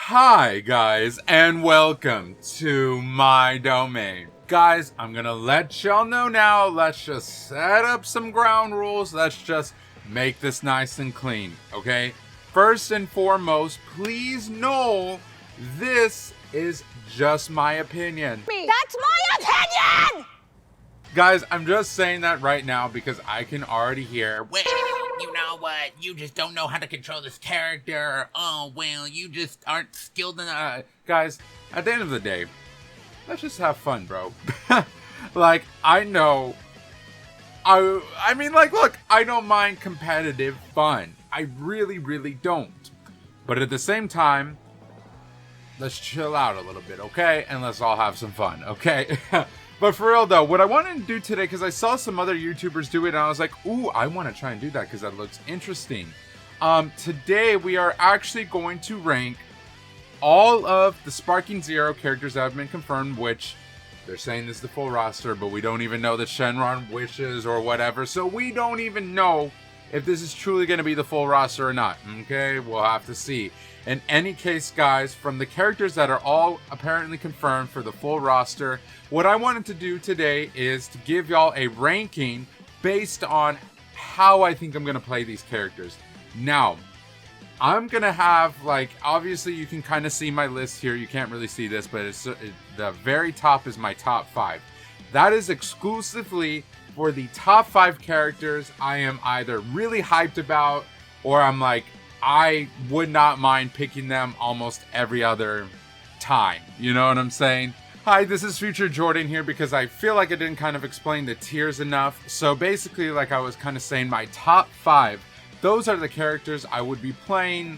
Hi guys, and welcome to my domain. Guys, I'm gonna let y'all know now, let's just set up some ground rules, let's just make this nice and clean, okay? First and foremost, please know this is just my opinion. That's my opinion! Guys, I'm just saying that right now because I can already hear, well, you know what, you just don't know how to control this character, oh, well, you just aren't skilled enough. Guys, at the end of the day, let's just have fun, bro. Like, I know, I mean, like, look, I don't mind competitive fun. I really, really don't. But at the same time, let's chill out a little bit, okay? And let's all have some fun, okay? But for real though, what I wanted to do today, because I saw some other YouTubers do it, and I was like, ooh, I want to try and do that because that looks interesting. Today we are actually going to rank all of the Sparking Zero characters that have been confirmed, which they're saying this is the full roster, but we don't even know that Shenron wishes or whatever, so we don't even know if this is truly going to be the full roster or not, okay? We'll have to see. In any case, guys, from the characters that are all apparently confirmed for the full roster, what I wanted to do today is to give y'all a ranking based on how I think I'm going to play these characters. Now, I'm going to have, like, obviously you can kind of see my list here. You can't really see this, but the very top is my top 5. That is exclusively for the top 5 characters I am either really hyped about or I'm like, I would not mind picking them almost every other time. You know what I'm saying? Hi, this is Future Jordan here because I feel like I didn't kind of explain the tiers enough. So basically, like I was kind of saying, my top 5, those are the characters I would be playing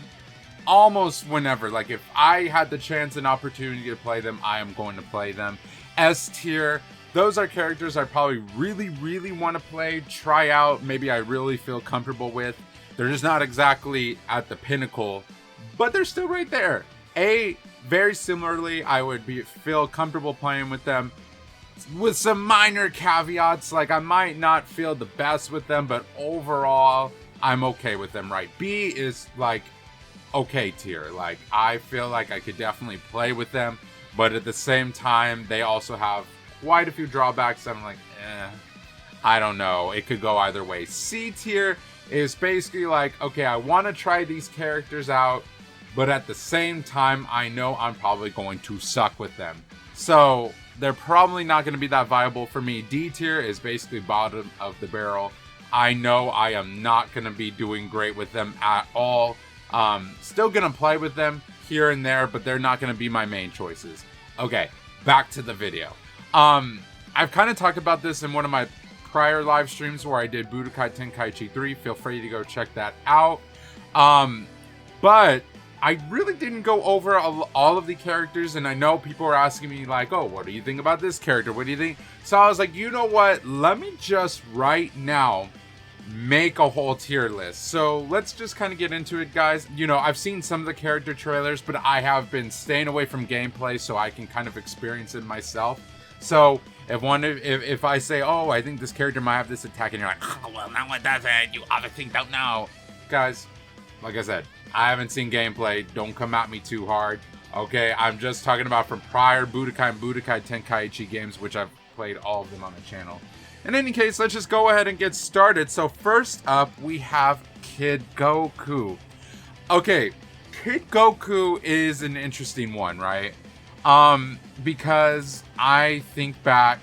almost whenever. Like if I had the chance and opportunity to play them, I am going to play them. S tier, those are characters I probably really want to play, try out, maybe I really feel comfortable with. They're just not exactly at the pinnacle, but they're still right there. A, very similarly, I would feel comfortable playing with them with some minor caveats. Like I might not feel the best with them, but overall, I'm okay with them, right? B is like okay tier. Like I feel like I could definitely play with them, but at the same time, they also have quite a few drawbacks that I'm like, I don't know. It could go either way. C tier is basically like, okay, I want to try these characters out, but at the same time, I know I'm probably going to suck with them. So they're probably not going to be that viable for me. D tier is basically bottom of the barrel. I know I am not going to be doing great with them at all. Still going to play with them here and there, but they're not going to be my main choices. Okay, back to the video. I've kind of talked about this in one of my prior live streams where I did Budokai Tenkaichi 3. Feel free to go check that out. But I really didn't go over all of the characters, and I know people are asking me like, oh, what do you think about this character? What do you think? So I was like, you know what? Let me just right now make a whole tier list. So let's just kind of get into it, guys. You know, I've seen some of the character trailers, but I have been staying away from gameplay so I can kind of experience it myself. So if I say, oh, I think this character might have this attack, and you're like, oh, well, no, it doesn't. You obviously don't know. Guys, like I said, I haven't seen gameplay. Don't come at me too hard. Okay, I'm just talking about from prior Budokai and Budokai Tenkaichi games, which I've played all of them on the channel. In any case, let's just go ahead and get started. So first up, we have Kid Goku. Okay, Kid Goku is an interesting one, right? Because I think back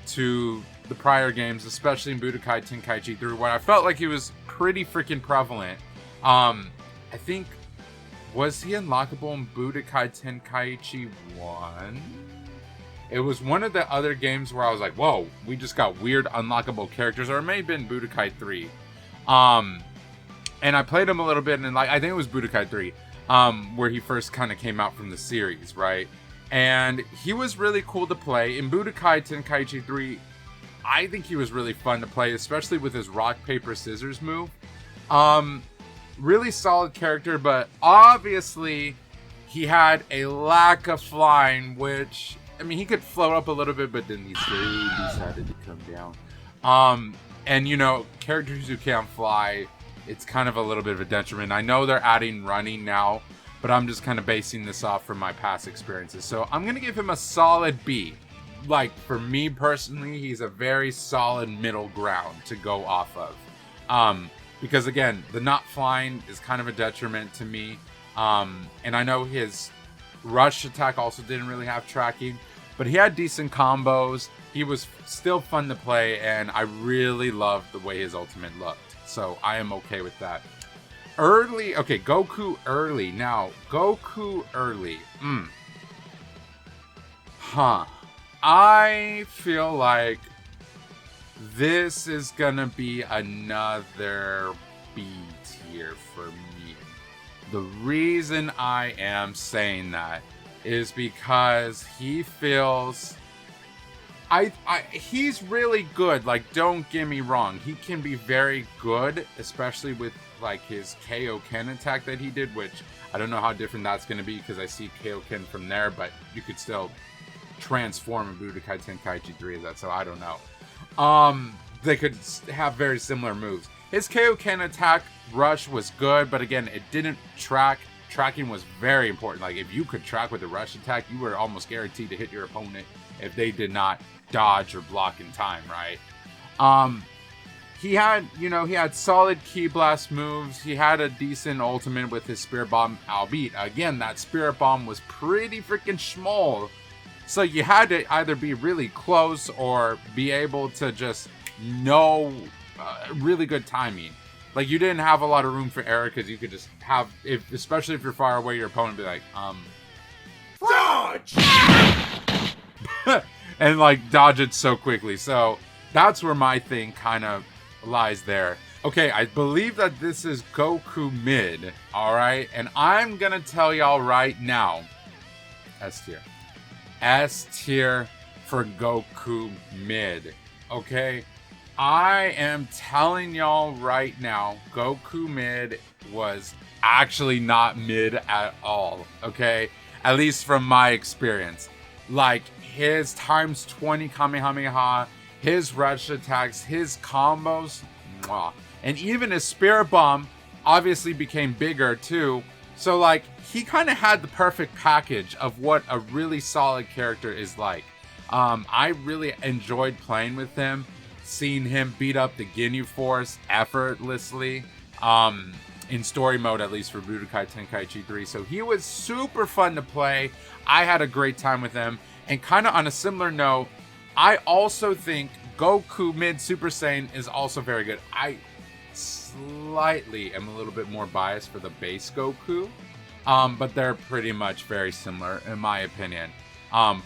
to the prior games, especially in Budokai Tenkaichi 3, where I felt like he was pretty freaking prevalent. I think, was he unlockable in Budokai Tenkaichi 1? It was one of the other games where I was like, whoa, we just got weird unlockable characters, or it may have been Budokai 3. And I played him a little bit, and like I think it was Budokai 3, where he first kind of came out from the series, right? And he was really cool to play. In Budokai Tenkaichi 3, I think he was really fun to play, especially with his rock, paper, scissors move. Really solid character, but obviously he had a lack of flying, which, I mean, he could float up a little bit, but then he decided to come down. And, you know, characters who can't fly, it's kind of a little bit of a detriment. I know they're adding running now, but I'm just kind of basing this off from my past experiences. So I'm going to give him a solid B. Like, for me personally, he's a very solid middle ground to go off of. Because again, the not flying is kind of a detriment to me. And I know his rush attack also didn't really have tracking, but he had decent combos. He was still fun to play, and I really loved the way his ultimate looked. So I am okay with that. Early, okay, Goku early. Now, Goku early. I feel like this is gonna be another B tier for me. The reason I am saying that is because he feels... he's really good. Like, don't get me wrong. He can be very good, especially with, like, his Kaioken attack that he did, which I don't know how different that's going to be because I see Kaioken from there, but you could still transform in Budokai Tenkaichi 3 of that, so I don't know. They could have very similar moves. His Kaioken attack rush was good, but again, it didn't track. Tracking was very important. Like, if you could track with a rush attack, you were almost guaranteed to hit your opponent if they did not dodge or block in time, right? He had, you know, he had solid Ki Blast moves. He had a decent ultimate with his Spirit Bomb, albeit, again, that Spirit Bomb was pretty freaking small. So you had to either be really close or be able to just know really good timing. Like, you didn't have a lot of room for error because you could just have, especially if you're far away, your opponent would be like, dodge! And, like, dodge it so quickly. So that's where my thing kind of lies there. Okay, I believe that this is Goku mid, alright? And I'm gonna tell y'all right now, S tier. S tier for Goku mid, okay? I am telling y'all right now, Goku mid was actually not mid at all, okay? At least from my experience. Like, his times 20 Kamehameha, his rush attacks, his combos, mwah. And even his Spirit Bomb obviously became bigger too. So, like, he kind of had the perfect package of what a really solid character is like. I really enjoyed playing with him, seeing him beat up the Ginyu Force effortlessly, in story mode, at least for Budokai Tenkaichi 3. So he was super fun to play. I had a great time with him. And kind of on a similar note, I also think Goku mid Super Saiyan is also very good. I slightly am a little bit more biased for the base Goku, but they're pretty much very similar in my opinion.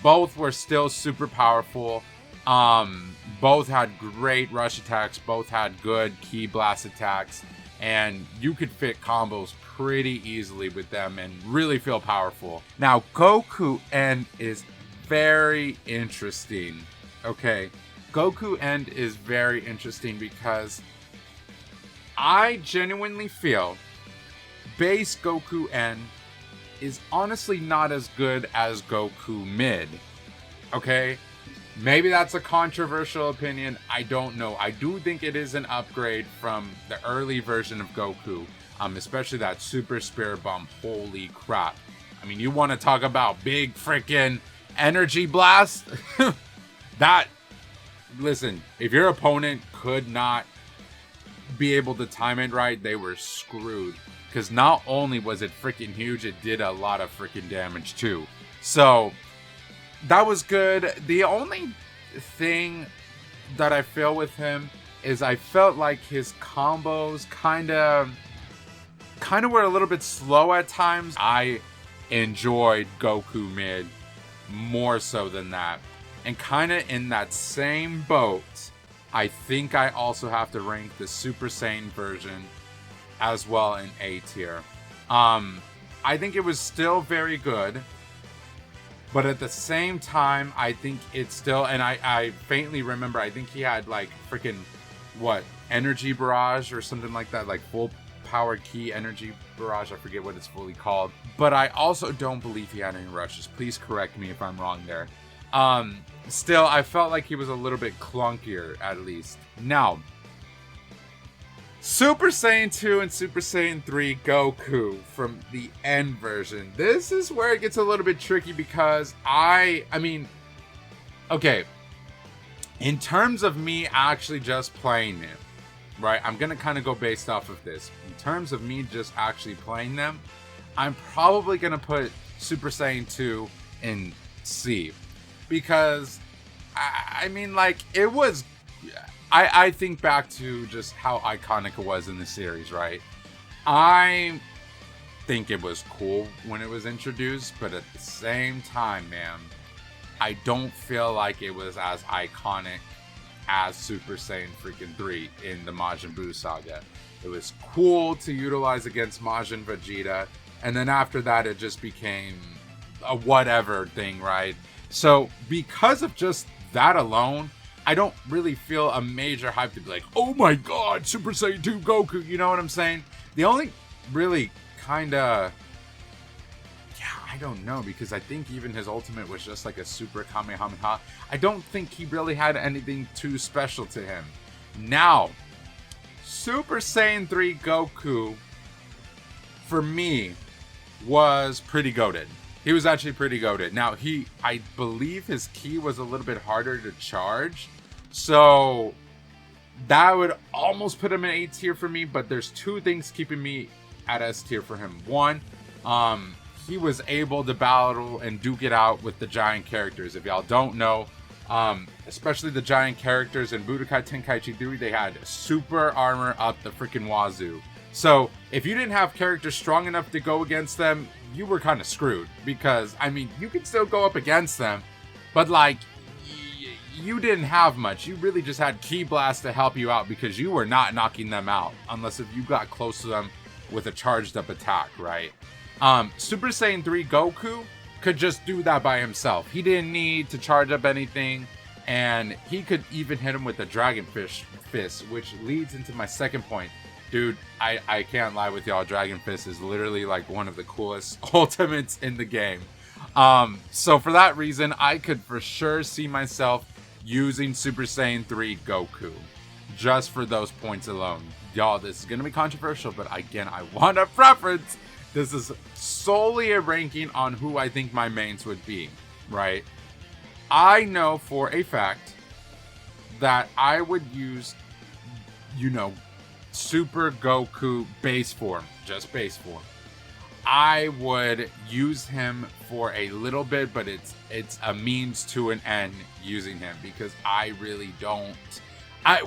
Both were still super powerful. Both had great rush attacks. Both had good Ki Blast attacks. And you could fit combos pretty easily with them and really feel powerful. Now, Goku End is very interesting. Okay, Goku End is very interesting because I genuinely feel base Goku End is honestly not as good as Goku Mid. Okay? Maybe that's a controversial opinion. I don't know. I do think it is an upgrade from the early version of Goku. Especially that Super Spirit Bomb. Holy crap. I mean, you want to talk about big freaking energy blast? Listen, if your opponent could not be able to time it right, they were screwed. Because not only was it freaking huge, it did a lot of freaking damage too. So that was good. The only thing that I feel with him is I felt like his combos kind of were a little bit slow at times. I enjoyed Goku Mid more so than that. And kind of in that same boat, I think I also have to rank the Super Saiyan version as well in A tier. I think it was still very good. But at the same time, I think it's still, and I faintly remember, I think he had like freaking, Energy Barrage or something like that, like full power Ki Energy Barrage, I forget what it's fully called. But I also don't believe he had any rushes. Please correct me if I'm wrong there. Still, I felt like he was a little bit clunkier, at least. Now, Super Saiyan 2 and Super Saiyan 3 Goku from the end version. This is where it gets a little bit tricky because I mean, okay, in terms of me actually just playing it, right? I'm going to kind of go based off of this. In terms of me just actually playing them, I'm probably going to put Super Saiyan 2 in C. Because, I mean, like, it was... I think back to just how iconic it was in the series, right? I think it was cool when it was introduced, but at the same time, man, I don't feel like it was as iconic as Super Saiyan freaking 3 in the Majin Buu saga. It was cool to utilize against Majin Vegeta, and then after that, it just became a whatever thing, right? So, because of just that alone, I don't really feel a major hype to be like, oh my god, Super Saiyan 2 Goku, you know what I'm saying? The only really kinda... Yeah, I don't know, because I think even his ultimate was just like a super Kamehameha. I don't think he really had anything too special to him. Now, Super Saiyan 3 Goku, for me, was pretty goated. He was actually pretty goated. Now, I believe his ki was a little bit harder to charge. So, that would almost put him in A tier for me. But there's two things keeping me at S tier for him. One, he was able to battle and duke it out with the giant characters. If y'all don't know, especially the giant characters in Budokai Tenkaichi 3, they had super armor up the freaking wazoo. So, if you didn't have characters strong enough to go against them, you were kind of screwed. Because, I mean, you could still go up against them, but, like, you didn't have much. You really just had Ki Blast to help you out because you were not knocking them out. Unless if you got close to them with a charged up attack, right? Super Saiyan 3 Goku could just do that by himself. He didn't need to charge up anything. And he could even hit him with the Dragon Fist, which leads into my second point. Dude, I can't lie with y'all. Dragon Fist is literally like one of the coolest ultimates in the game. So for that reason, I could for sure see myself using Super Saiyan 3 Goku. Just for those points alone. Y'all, this is going to be controversial, but again, I want a preference. This is solely a ranking on who I think my mains would be, right? I know for a fact that I would use, you know, Super Goku base form, just base form. I would use him for a little bit, but it's a means to an end using him because I really don't.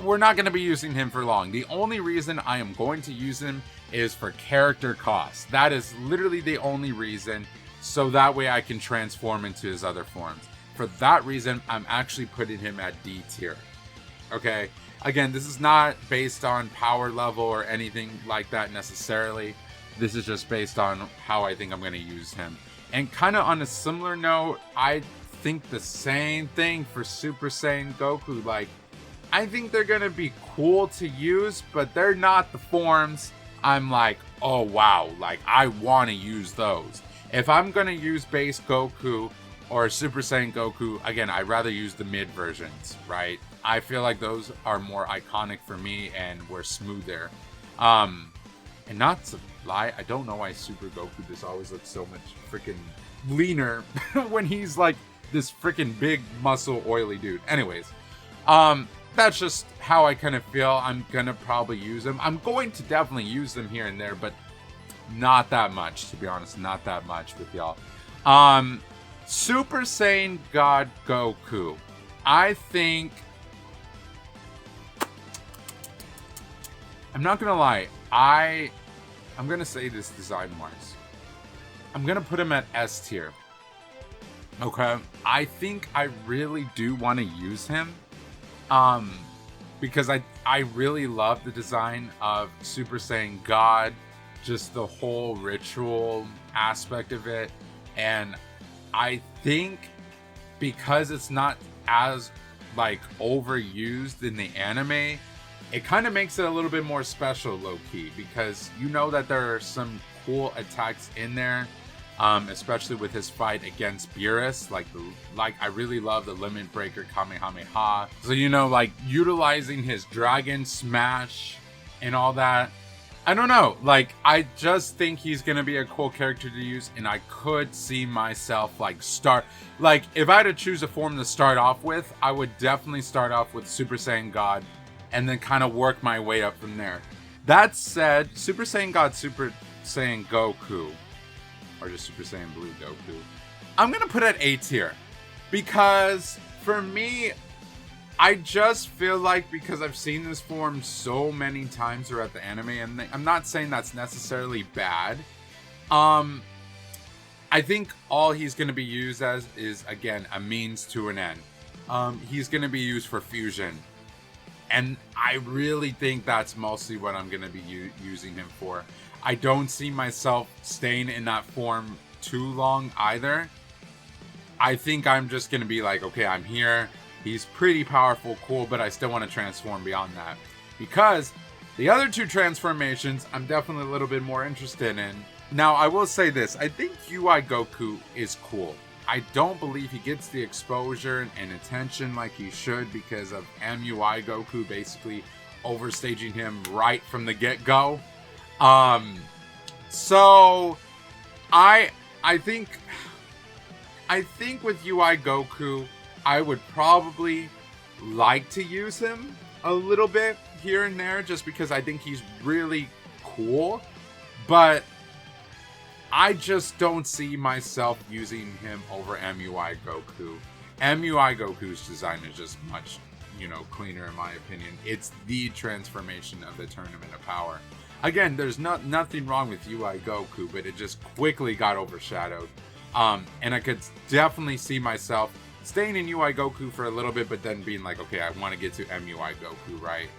We're not going to be using him for long. The only reason I am going to use him is for character cost. That is literally the only reason, so that way I can transform into his other forms. For that reason, I'm actually putting him at D tier. Okay? Again, this is not based on power level or anything like that necessarily. This is just based on how I think I'm going to use him. And kind of on a similar note, I think the same thing for Super Saiyan Goku. Like, I think they're going to be cool to use, but they're not the forms I'm like, oh wow, like I want to use those. If I'm going to use base Goku or Super Saiyan Goku, again, I'd rather use the mid versions, right? I feel like those are more iconic for me and were smoother. And not to lie, I don't know why Super Goku just always looks so much freaking leaner when he's like this freaking big muscle oily dude. Anyways, that's just how I kind of feel. I'm gonna probably use them. I'm going to definitely use them here and there, but not that much, to be honest. Not that much with y'all. Super Saiyan God Goku. I think... I'm not gonna lie. I'm gonna say this design-wise. I'm gonna put him at S tier. Okay? I think I really do want to use him. Because I really love the design of Super Saiyan God. Just the whole ritual aspect of it. And I think because it's not as, like, overused in the anime, it kind of makes it a little bit more special, low-key, because you know that there are some cool attacks in there, especially with his fight against Beerus. Like I really love the Limit Breaker Kamehameha. So, you know, like, utilizing his Dragon Smash and all that. I don't know. Like, I just think he's going to be a cool character to use, and I could see myself, like, if I had to choose a form to start off with, I would definitely start off with Super Saiyan God, and then kind of work my way up from there. That said, Super Saiyan God, Super Saiyan Goku, or just Super Saiyan Blue Goku, I'm going to put at A tier. Because, for me, I just feel like, because I've seen this form so many times throughout the anime, and I'm not saying that's necessarily bad. I think all he's going to be used as is, again, a means to an end. He's going to be used for fusion. And I really think that's mostly what I'm going to be using him for. I don't see myself staying in that form too long either. I think I'm just going to be like, okay, I'm here. He's pretty powerful, cool, but I still want to transform beyond that. Because the other two transformations, I'm definitely a little bit more interested in. Now, I will say this. I think UI Goku is cool. I don't believe he gets the exposure and attention like he should because of MUI Goku basically overstaging him right from the get-go. So, I think with UI Goku, I would probably like to use him a little bit here and there just because I think he's really cool. But I just don't see myself using him over MUI Goku. MUI Goku's design is just much, cleaner in my opinion. It's the transformation of the Tournament of Power. Again, there's nothing wrong with UI Goku, but it just quickly got overshadowed. And I could definitely see myself staying in UI Goku for a little bit, but then being like, okay, I want to get to MUI Goku, right?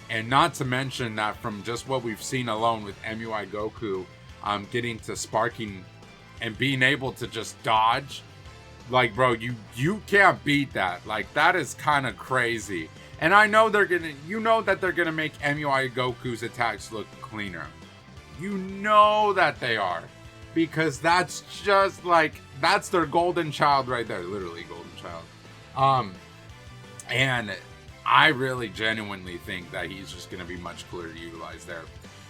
And not to mention that from just what we've seen alone with MUI Goku, getting to sparking and being able to just dodge, like, bro, you can't beat that. Like, that is kind of crazy. And I know that they're gonna make MUI Goku's attacks look cleaner. You know that they are. Because that's just like, that's their golden child right there. Literally golden child. And I really genuinely think that he's just going to be much cooler to utilize there.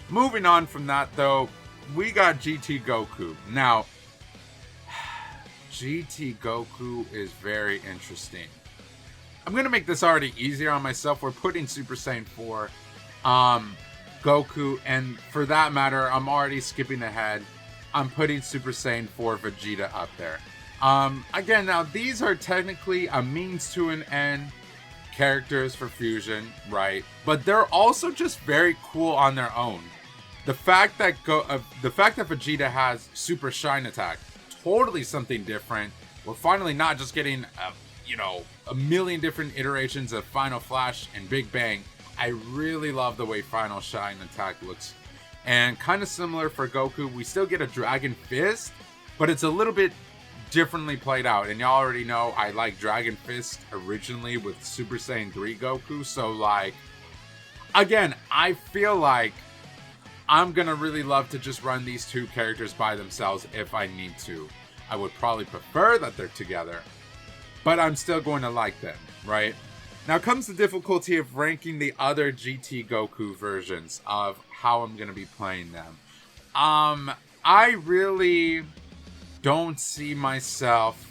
Moving on from that though, we got GT Goku. Now, GT Goku is very interesting. I'm going to make this already easier on myself. We're putting Super Saiyan 4 Goku, and for that matter, I'm already skipping ahead. I'm putting Super Saiyan 4 Vegeta up there. Again, now these are technically a means to an end characters for fusion, right? But they're also just very cool on their own. The fact that Vegeta has Super Shine Attack, totally something different. We're finally not just getting a million different iterations of Final Flash and Big Bang. I really love the way Final Shine Attack looks. And kind of similar for Goku, we still get a Dragon Fist, but it's a little bit differently played out. And y'all already know I like Dragon Fist originally with Super Saiyan 3 Goku. So, like, again, I feel like I'm going to really love to just run these two characters by themselves if I need to. I would probably prefer that they're together, but I'm still going to like them, right? Now comes the difficulty of ranking the other GT Goku versions of how I'm going to be playing them. I really don't see myself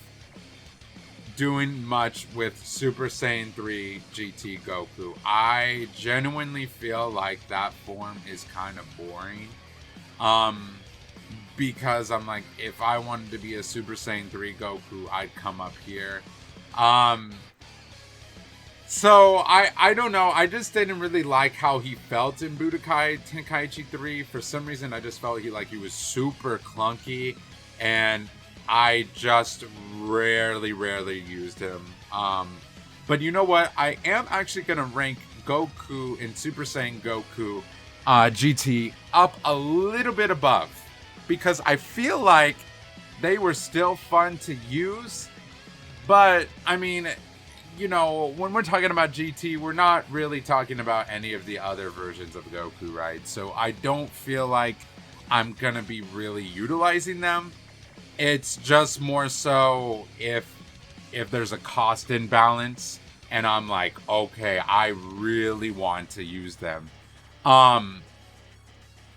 doing much with Super Saiyan 3 GT Goku. I genuinely feel like that form is kind of boring. Because I'm like, if I wanted to be a Super Saiyan 3 Goku, I'd come up here. So, I don't know. I just didn't really like how he felt in Budokai Tenkaichi 3. For some reason, I just felt he was super clunky. And I just rarely used him. But you know what? I am actually going to rank Goku and Super Saiyan Goku GT up a little bit above. Because I feel like they were still fun to use. But, I mean, when we're talking about GT, we're not really talking about any of the other versions of Goku, right? So I don't feel like I'm going to be really utilizing them. It's just more so if there's a cost imbalance and I'm like, okay, I really want to use them.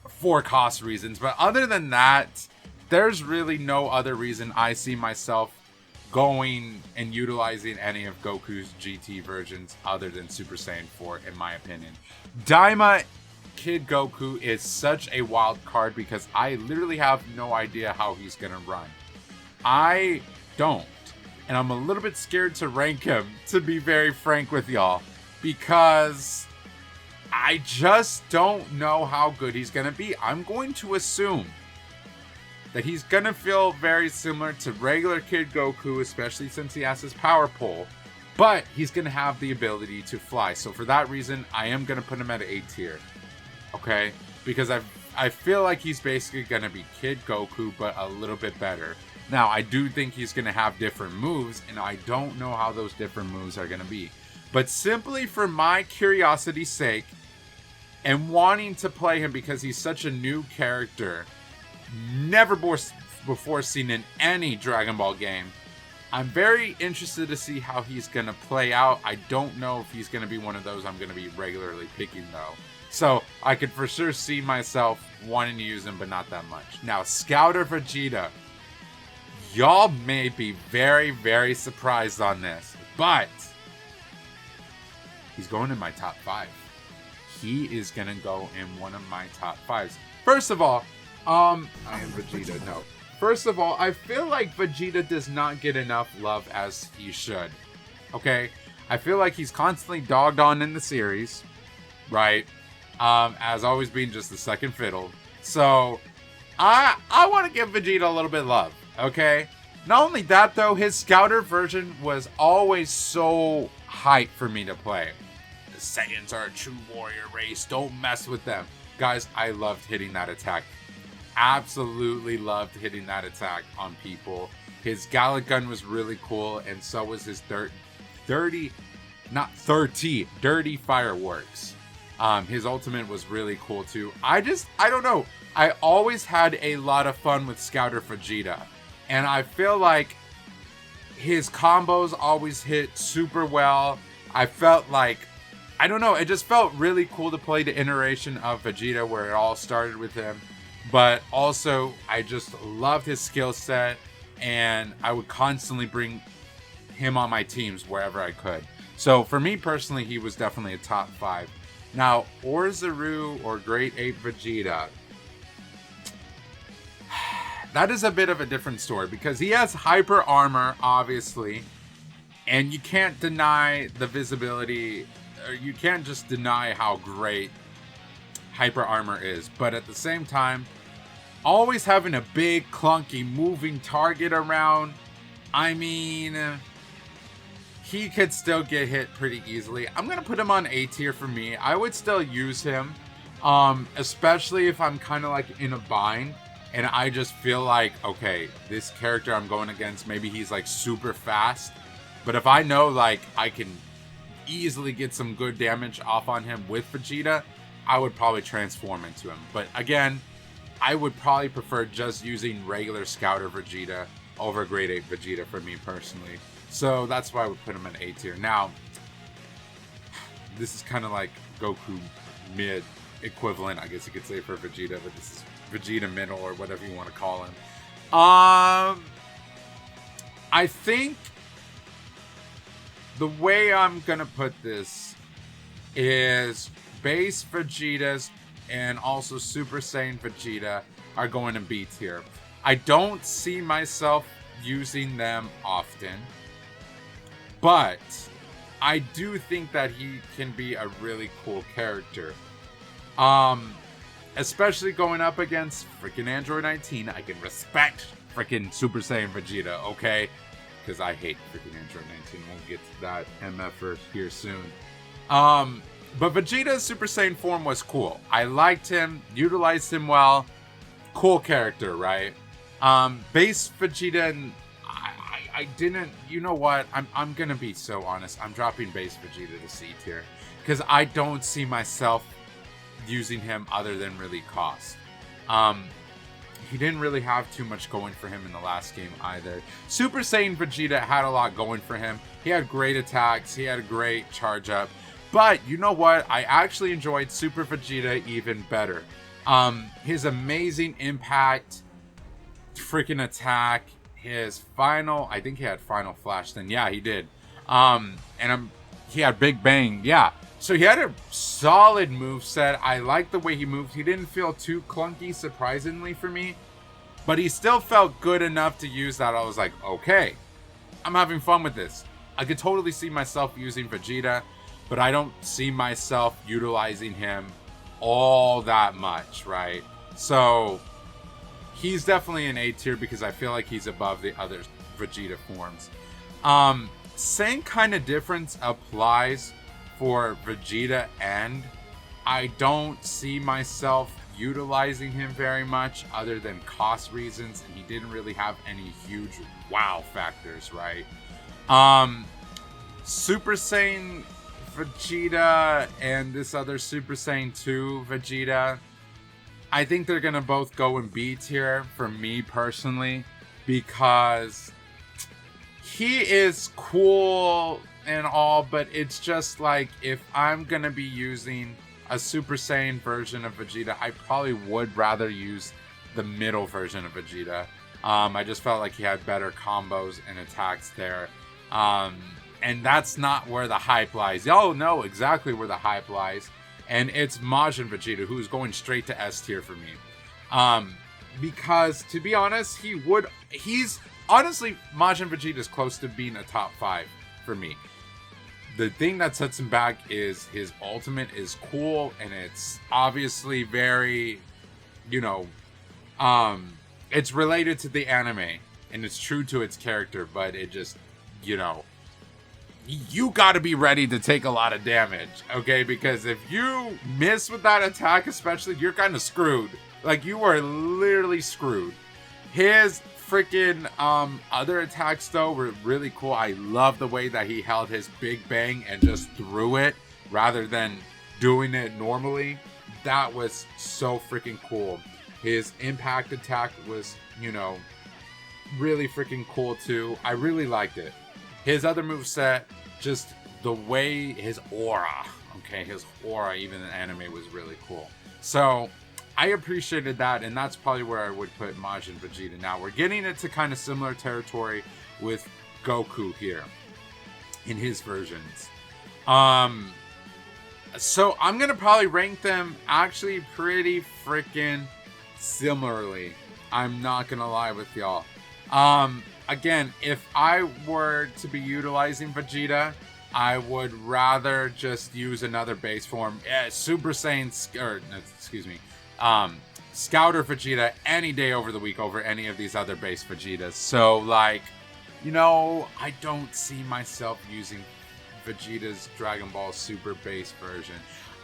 For cost reasons. But other than that, there's really no other reason I see myself going and utilizing any of Goku's GT versions other than Super Saiyan 4, in my opinion. Daima Kid Goku is such a wild card because I literally have no idea how he's gonna run. I don't. And I'm a little bit scared to rank him, to be very frank with y'all, because I just don't know how good he's gonna be. I'm going to assume that he's gonna feel very similar to regular Kid Goku, especially since he has his power pole, but he's gonna have the ability to fly. So for that reason, I am gonna put him at A tier, okay? Because I feel like he's basically gonna be Kid Goku, but a little bit better. Now, I do think he's gonna have different moves, and I don't know how those different moves are gonna be. But simply for my curiosity's sake, and wanting to play him because he's such a new character, never before seen in any Dragon Ball game, I'm very interested to see how he's going to play out. I don't know if he's going to be one of those I'm going to be regularly picking, though. So I could for sure see myself wanting to use him, but not that much. Now, Scouter Vegeta. Y'all may be very, very surprised on this, but he's going in my top 5. He is going to go in one of my top 5s. First of all, I am Vegeta, no. First of all, I feel like Vegeta does not get enough love as he should. Okay? I feel like he's constantly dogged on in the series, right? As always being just the second fiddle. So, I want to give Vegeta a little bit of love, okay? Not only that, though, his Scouter version was always so hype for me to play. The Saiyans are a true warrior race. Don't mess with them. Guys, I loved hitting that attack. Absolutely loved hitting that attack on people. His Gallic gun was really cool, and so was his dirty fireworks. His ultimate was really cool too. I don't know. I always had a lot of fun with Scouter Vegeta, and I feel like his combos always hit super well. I felt like, I don't know, it just felt really cool to play the iteration of Vegeta where it all started with him. But also, I just loved his skill set, and I would constantly bring him on my teams wherever I could. So for me personally, he was definitely a top 5. Now, Orzaru or Great Ape Vegeta, that is a bit of a different story because he has hyper armor, obviously, and you can't deny the visibility, or you can't just deny how great hyper armor is. But at the same time, always having a big, clunky, moving target around, I mean, he could still get hit pretty easily. I'm going to put him on A tier for me. I would still use him, especially if I'm kind of like in a bind and I just feel like, okay, this character I'm going against, maybe he's like super fast. But if I know like I can easily get some good damage off on him with Vegeta, I would probably transform into him. But again, I would probably prefer just using regular Scouter Vegeta over Great Ape Vegeta for me personally. So that's why I would put him in A tier. Now, this is kind of like Goku mid equivalent, I guess you could say, for Vegeta, but this is Vegeta middle or whatever you want to call him. I think the way I'm gonna put this is base Vegetas and also Super Saiyan Vegeta are going to B tier. I don't see myself using them often, but I do think that he can be a really cool character. Especially going up against freaking Android 19, I can respect freaking Super Saiyan Vegeta, okay? Because I hate freaking Android 19. We'll get to that MFer here soon. But Vegeta's Super Saiyan form was cool. I liked him, utilized him well. Cool character, right? Base Vegeta, and I didn't, you know what? I'm gonna be so honest. I'm dropping base Vegeta to C tier. Because I don't see myself using him other than really cost. He didn't really have too much going for him in the last game either. Super Saiyan Vegeta had a lot going for him. He had great attacks. He had a great charge up. But you know what? I actually enjoyed Super Vegeta even better. His amazing impact, freaking attack, his final, I think he had final flash then. Yeah, he did. He had Big Bang. Yeah. So he had a solid move set. I liked the way he moved. He didn't feel too clunky, surprisingly for me. But he still felt good enough to use that. I was like, okay, I'm having fun with this. I could totally see myself using Vegeta, but I don't see myself utilizing him all that much, right? So he's definitely an A tier because I feel like he's above the other Vegeta forms. Same kind of difference applies for Vegeta End. I don't see myself utilizing him very much other than cost reasons, and he didn't really have any huge wow factors, right? Super Saiyan Vegeta and this other Super Saiyan 2 Vegeta, I think they're gonna both go in B tier for me personally, because he is cool and all, but it's just like, if I'm gonna be using a Super Saiyan version of Vegeta, I probably would rather use the middle version of Vegeta. I just felt like he had better combos and attacks there. And that's not where the hype lies. Y'all know exactly where the hype lies. And it's Majin Vegeta, who's going straight to S tier for me. Because, to be honest, honestly, Majin Vegeta is close to being a top 5 for me. The thing that sets him back is his ultimate is cool, and it's obviously very, it's related to the anime, and it's true to its character, but it just, you gotta be ready to take a lot of damage, okay? Because if you miss with that attack, especially, you're kind of screwed. Like, you are literally screwed. His freaking other attacks though were really cool. I love the way that he held his Big Bang and just threw it rather than doing it normally. That was so freaking cool. His impact attack was, really freaking cool too. I really liked it. His other moveset, just the way his aura, even in anime, was really cool. So I appreciated that, and that's probably where I would put Majin Vegeta. Now, we're getting into kind of similar territory with Goku here in his versions. So I'm going to probably rank them actually pretty freaking similarly. I'm not going to lie with y'all. Again, if I were to be utilizing Vegeta, I would rather just use another base form. Super Saiyan, Scouter Vegeta any day over the week over any of these other base Vegetas. So, I don't see myself using Vegeta's Dragon Ball Super base version.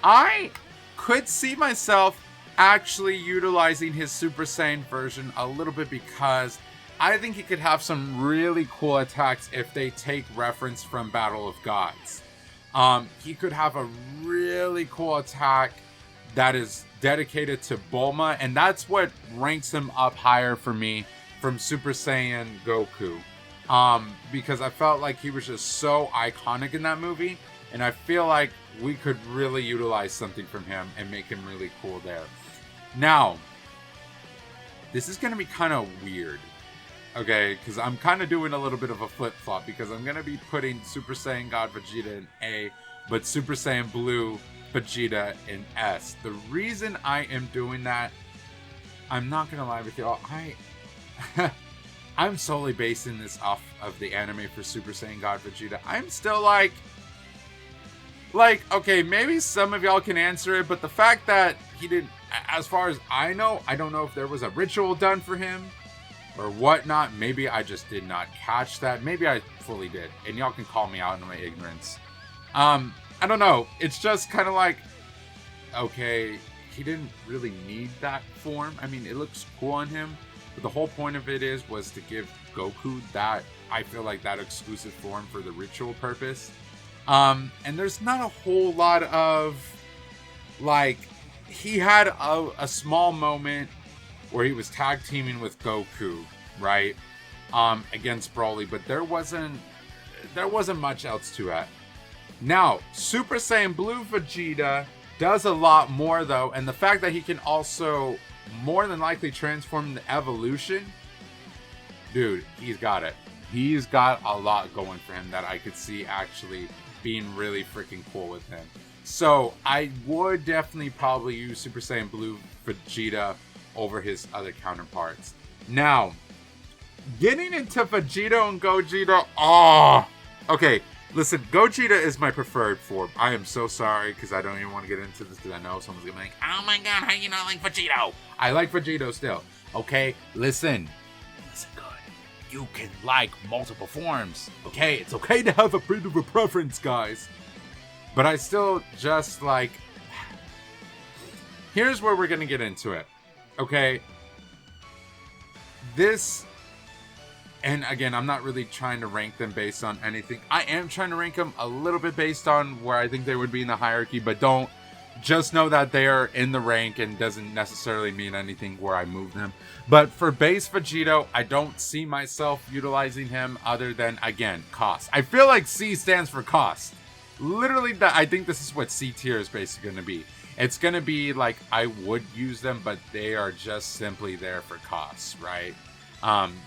I could see myself actually utilizing his Super Saiyan version a little bit, because I think he could have some really cool attacks if they take reference from Battle of Gods. He could have a really cool attack that is dedicated to Bulma, and that's what ranks him up higher for me from Super Saiyan Goku. Because I felt like he was just so iconic in that movie, and I feel like we could really utilize something from him and make him really cool there. Now, this is going to be kind of weird, okay? Because I'm kind of doing a little bit of a flip-flop, because I'm going to be putting Super Saiyan God Vegeta in A, but Super Saiyan Blue Vegeta in S. The reason I am doing that, I'm not going to lie with y'all, I'm solely basing this off of the anime for Super Saiyan God Vegeta. I'm still like, okay, maybe some of y'all can answer it, but the fact that he didn't, as far as I know, I don't know if there was a ritual done for him or whatnot. Maybe I just did not catch that. Maybe I fully did, and y'all can call me out on my ignorance. I don't know. It's just kind of like, okay, he didn't really need that form. I mean, it looks cool on him, but the whole point of it was to give Goku that, I feel like, that exclusive form for the ritual purpose. And there's not a whole lot of, he had a small moment where he was tag teaming with Goku, right? Against Broly, but there wasn't much else to it. Now, Super Saiyan Blue Vegeta does a lot more though, and the fact that he can also more than likely transform the evolution, dude, he's got it. He's got a lot going for him that I could see actually being really freaking cool with him. So I would definitely probably use Super Saiyan Blue Vegeta over his other counterparts. Now, getting into Vegito and Gogeta, okay, listen, Gogeta is my preferred form. I am so sorry because I don't even want to get into this because I know someone's gonna be like, Oh my god, how you not like Vegito? I like Vegito still. Okay, listen good. You can like multiple forms. Okay, it's okay to have a bit of a preference, guys. But I still just like. Here's where we're gonna get into it. Okay. This. And again, I'm not really trying to rank them based on anything. I am trying to rank them a little bit based on where I think they would be in the hierarchy, but don't just know that they are in the rank and doesn't necessarily mean anything where I move them. But for base Vegito, I don't see myself utilizing him other than, again, cost. I feel like C stands for cost. Literally, I think this is what C tier is basically going to be. It's going to be like I would use them, but they are just simply there for costs, right?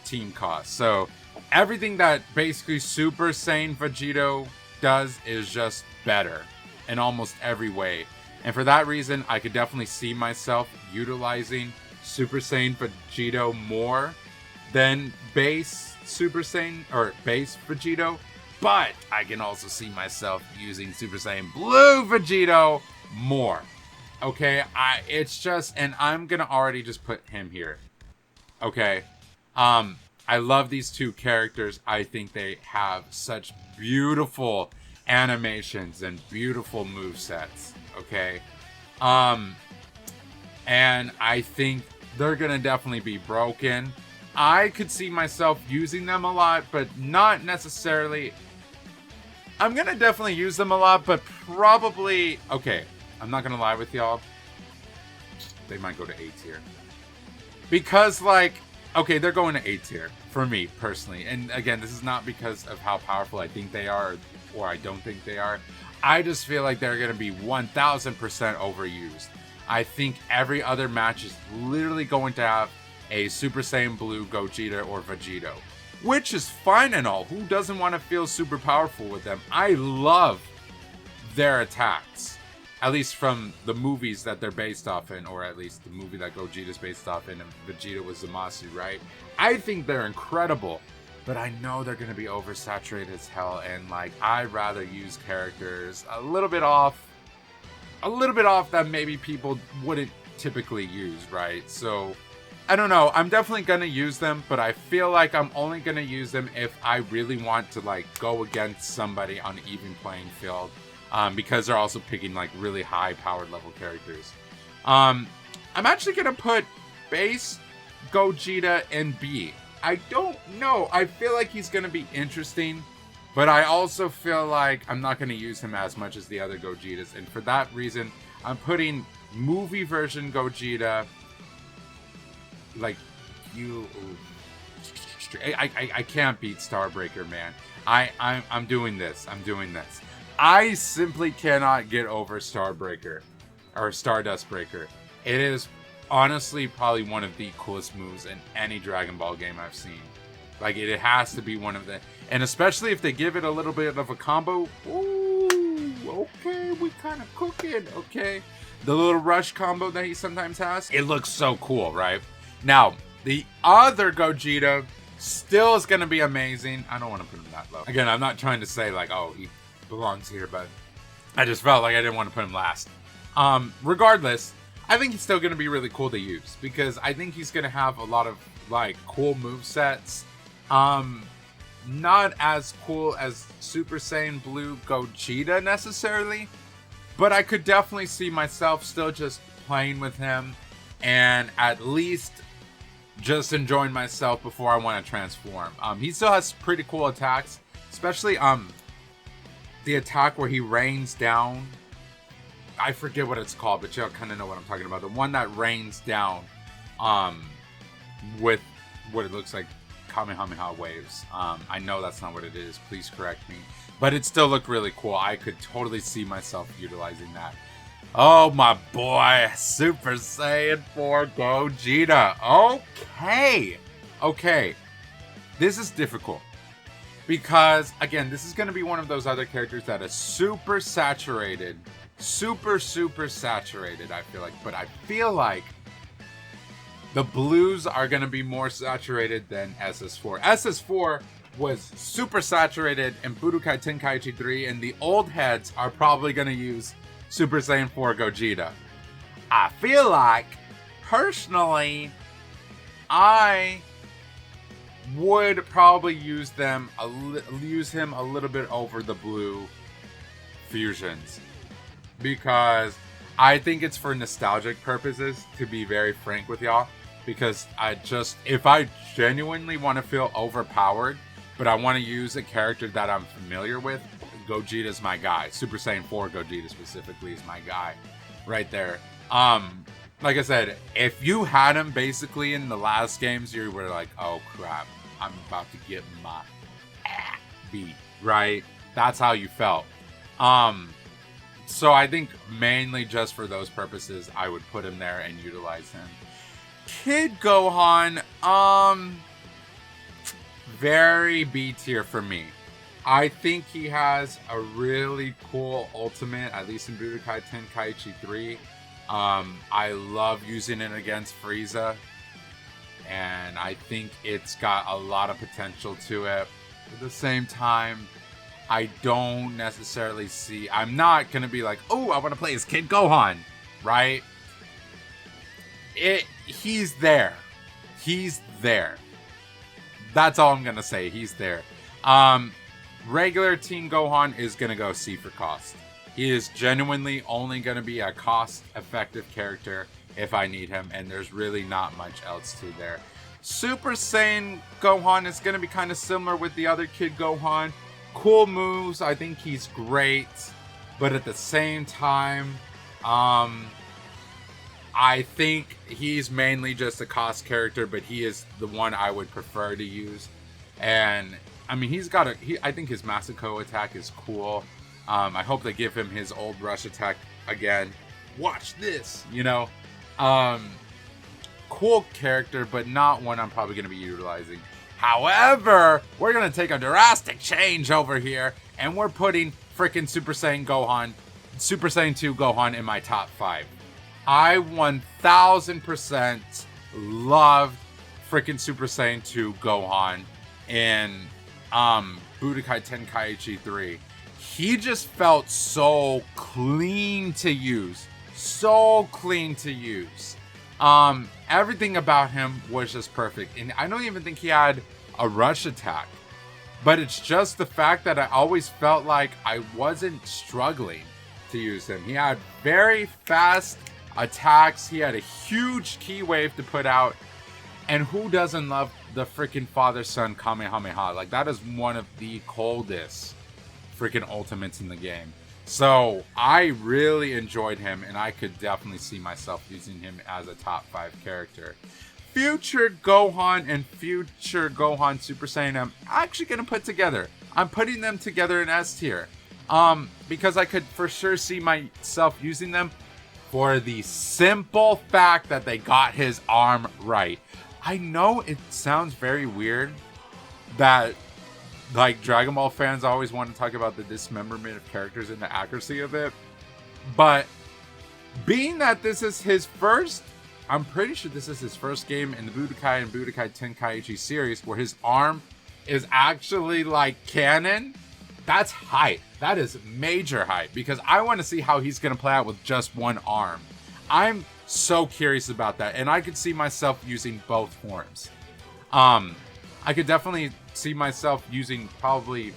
Team cost. So everything that basically Super Saiyan Vegito does is just better in almost every way. And for that reason, I could definitely see myself utilizing Super Saiyan Vegito more than base Super Saiyan or base Vegito. But I can also see myself using Super Saiyan Blue Vegito more. Okay, it's just, and I'm gonna already just put him here. Okay. I love these two characters. I think they have such beautiful animations and beautiful movesets. Okay. And I think they're gonna definitely be broken. I could see myself using them a lot, but not necessarily. I'm gonna definitely use them a lot, but probably, okay, I'm not gonna lie with y'all. They might go to A tier. Because, like, okay, they're going to A tier for me personally. And again, this is not because of how powerful I think they are or I don't think they are. I just feel like they're going to be 1000% overused. I think every other match is literally going to have a Super Saiyan Blue Gogeta or Vegito, which is fine and all. Who doesn't want to feel super powerful with them? I love their attacks. At least from the movies that they're based off in, or at least the movie that Gogeta's based off in, and Vegeta was Zamasu, right? I think they're incredible, but I know they're going to be oversaturated as hell, and like, I'd rather use characters a little bit off that maybe people wouldn't typically use, right? So, I don't know. I'm definitely going to use them, but I feel like I'm only going to use them if I really want to like go against somebody on an even playing field. Because they're also picking like really high powered level characters. I'm actually gonna put base Gogeta in B. I don't know. I feel like he's gonna be interesting, but I also feel like I'm not gonna use him as much as the other Gogetas, and for that reason, I'm putting movie version Gogeta. Like I can't beat Starbreaker, man. I'm doing this. I simply cannot get over Starbreaker or Stardust Breaker. It is honestly probably one of the coolest moves in any Dragon Ball game I've seen. Like, it has to be one of the, and especially if they give it a little bit of a combo. Ooh, okay, we kind of cooking. Okay, the little rush combo that he sometimes has. It looks so cool, right? Now, the other Gogeta still is gonna be amazing. I don't want to put him that low. Again, I'm not trying to say like, oh, he belongs here, but I just felt like I didn't want to put him last. Regardless, I think he's still going to be really cool to use because I think he's going to have a lot of like cool movesets. Not as cool as Super Saiyan Blue Gogeta necessarily, but I could definitely see myself still just playing with him and at least just enjoying myself before I want to transform. He still has pretty cool attacks, especially the attack where he rains down. I forget what it's called, but y'all kind of know what I'm talking about. The one that rains down with what it looks like Kamehameha waves. I know that's not what it is. Please correct me. But it still looked really cool. I could totally see myself utilizing that. Oh, my boy. Super Saiyan 4 Gogeta. Okay. Okay. This is difficult. Because, again, this is going to be one of those other characters that is super saturated. Super saturated, I feel like. But I feel like the blues are going to be more saturated than SS4. SS4 was super saturated in Budokai Tenkaichi 3, and the old heads are probably going to use Super Saiyan 4 Gogeta. I feel like, personally, I would probably use him a little bit over the blue fusions, because I think it's for nostalgic purposes, to be very frank with y'all, because if I genuinely want to feel overpowered, but I want to use a character that I'm familiar with, Gogeta's my guy. Super Saiyan 4 Gogeta specifically is my guy right there. Like I said, if you had him basically in the last games, you were like, oh crap, I'm about to get my ass beat, right? That's how you felt. So I think mainly just for those purposes, I would put him there and utilize him. Kid Gohan, very B tier for me. I think he has a really cool ultimate, at least in Budokai Tenkaichi 3. I love using it against Frieza, and I think it's got a lot of potential to it. At the same time, I don't necessarily see... I'm not going to be like, oh, I want to play as Kid Gohan, right? He's there. He's there. That's all I'm going to say. He's there. Regular Teen Gohan is going to go C for cost. He is genuinely only going to be a cost-effective character if I need him, and there's really not much else to there. Super Saiyan Gohan is going to be kind of similar with the other Kid Gohan. Cool moves. I think he's great. But at the same time, I think he's mainly just a cost character, but he is the one I would prefer to use. And, I mean, I think his Masako attack is cool. I hope they give him his old rush attack again. Watch this, you know. Cool character, but not one I'm probably going to be utilizing. However, we're going to take a drastic change over here, and we're putting freaking Super Saiyan 2 Gohan in my top 5. I 1000% loved freaking Super Saiyan 2 Gohan in Budokai Tenkaichi 3. He just felt so clean to use. So clean to use. Everything about him was just perfect. And I don't even think he had a rush attack. But it's just the fact that I always felt like I wasn't struggling to use him. He had very fast attacks. He had a huge key wave to put out. And who doesn't love the freaking father-son Kamehameha? Like, that is one of the coldest freaking ultimates in the game. So I really enjoyed him, and I could definitely see myself using him as a top 5 character. Future Gohan and Future Gohan Super Saiyan I'm actually going to put together. I'm putting them together in S tier. Because I could for sure see myself using them for the simple fact that they got his arm right. I know it sounds very weird that, like, Dragon Ball fans always want to talk about the dismemberment of characters and the accuracy of it. But being that this is his first, I'm pretty sure this is his first game in the Budokai and Budokai Tenkaichi series where his arm is actually, like, canon. That's hype. That is major hype, because I want to see how he's going to play out with just one arm. I'm so curious about that, and I could see myself using both forms. I could definitely see myself using probably,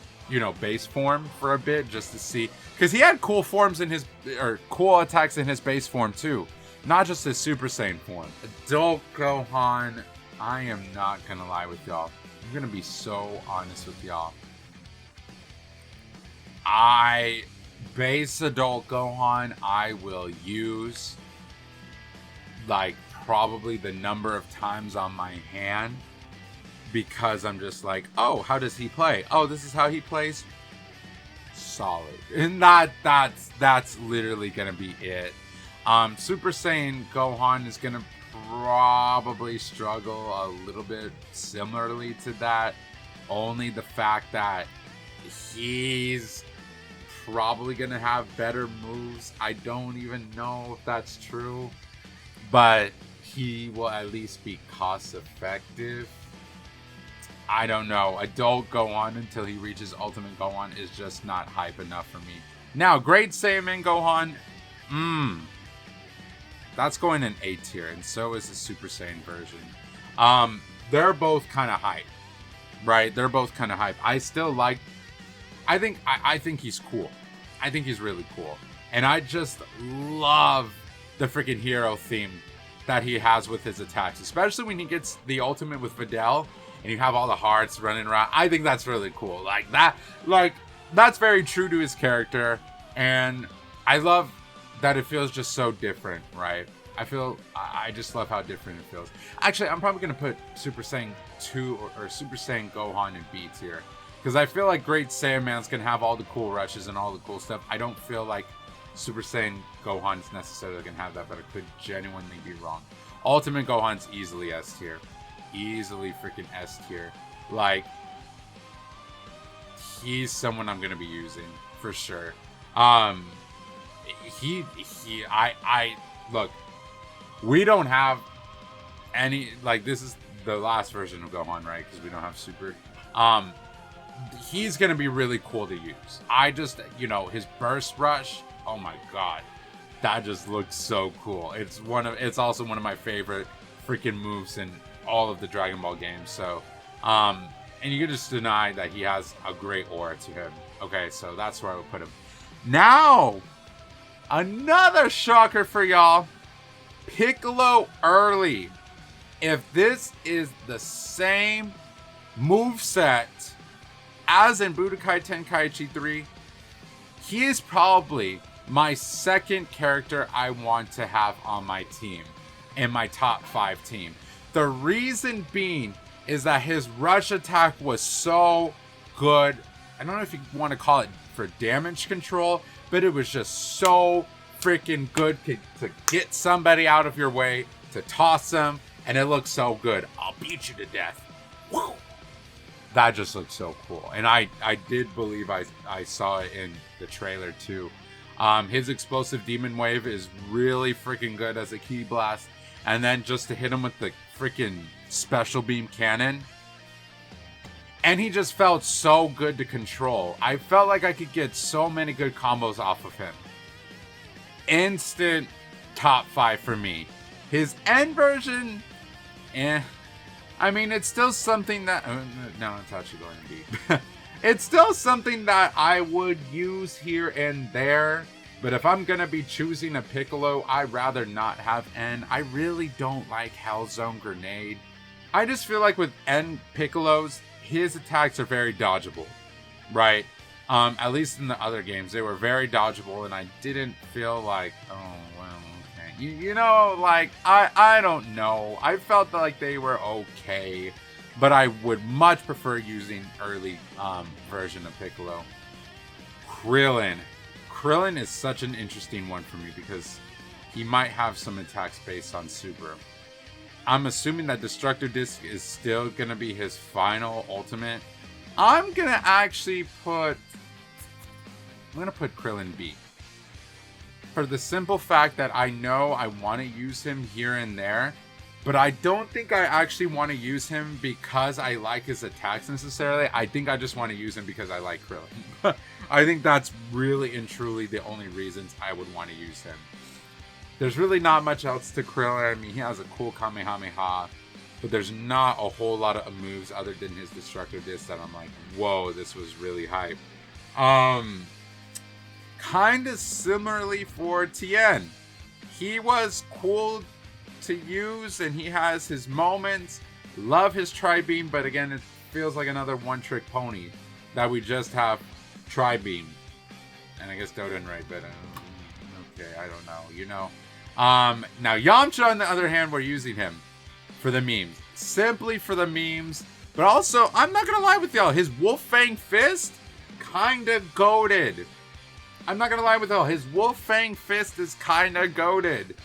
base form for a bit, just to see, because he had cool forms in his, or cool attacks in his base form too, not just his Super Saiyan form. Adult Gohan, I am not gonna lie with y'all. I'm gonna be so honest with y'all. Base Adult Gohan, I will use like probably the number of times on my hand because I'm just like, oh, how does he play? Oh, this is how he plays. Solid. And that's literally gonna be it. Super Saiyan Gohan is gonna probably struggle a little bit similarly to that. Only the fact that he's probably gonna have better moves. I don't even know if that's true, but he will at least be cost effective. I don't know. Adult Gohan until he reaches Ultimate Gohan is just not hype enough for me. Now, Great Saiyaman Gohan, that's going in A tier, and so is the Super Saiyan version. They're both kind of hype, right? They're both kind of hype. I still like. I think he's cool. I think he's really cool, and I just love the freaking hero theme that he has with his attacks, especially when he gets the ultimate with Videl. And you have all the hearts running around. I think that's really cool. That's very true to his character. And I love that it feels just so different, right? I just love how different it feels. Actually, I'm probably going to put Super Saiyan 2 or Super Saiyan Gohan in B tier. Because I feel like Great Saiyaman's going to have all the cool rushes and all the cool stuff. I don't feel like Super Saiyan Gohan's necessarily going to have that, but I could genuinely be wrong. Ultimate Gohan's easily S tier. Easily freaking S tier. Like, he's someone I'm gonna be using for sure. Look, we don't have any, like, this is the last version of Gohan, right? Because we don't have Super. He's gonna be really cool to use. I just, his burst rush, oh my god, that just looks so cool. It's also one of my favorite freaking moves in all of the Dragon Ball games. So, and you can just deny that he has a great aura to him. Okay, so that's where I would put him. Now, another shocker for y'all. Piccolo early. If this is the same moveset as in Budokai Tenkaichi 3, he is probably my second character I want to have on my team, in my top 5 team. The reason being is that his rush attack was so good. I don't know if you want to call it for damage control, but it was just so freaking good to get somebody out of your way, to toss them, and it looks so good. I'll beat you to death. Woo! That just looks so cool. And I did believe I saw it in the trailer too. His explosive demon wave is really freaking good as a ki blast. And then just to hit him with the freaking special beam cannon. And he just felt so good to control. I felt like I could get so many good combos off of him. Instant top 5 for me. His end version, I mean, it's still something that... no, it's actually going to be. It's still something that I would use here and there. But if I'm going to be choosing a Piccolo, I'd rather not have N. I really don't like Hell Zone Grenade. I just feel like with N Piccolos, his attacks are very dodgeable, right? At least in the other games, they were very dodgeable, and I didn't feel like, oh, well, okay. I don't know. I felt like they were okay, but I would much prefer using early version of Piccolo. Krillin is such an interesting one for me because he might have some attacks based on Super. I'm assuming that Destructor Disc is still going to be his final ultimate. I'm going to put Krillin B. For the simple fact that I know I want to use him here and there, but I don't think I actually want to use him because I like his attacks necessarily. I think I just want to use him because I like Krillin. I think that's really and truly the only reasons I would want to use him. There's really not much else to Krillin. I mean, he has a cool Kamehameha, but there's not a whole lot of moves other than his Destructor Disc that I'm like, whoa, this was really hype. Kind of similarly for Tien. He was cool to use and he has his moments. Love his Tri-Beam, but again, it feels like another one-trick pony that we just have Tri-Beam. And I guess Doden right, but okay, I don't know, Now Yamcha on the other hand, we're using him for the memes. Simply for the memes. But also, I'm not gonna lie with y'all, his Wolf Fang Fist, kinda goated. I'm not gonna lie with y'all, his Wolf Fang Fist is kinda goated.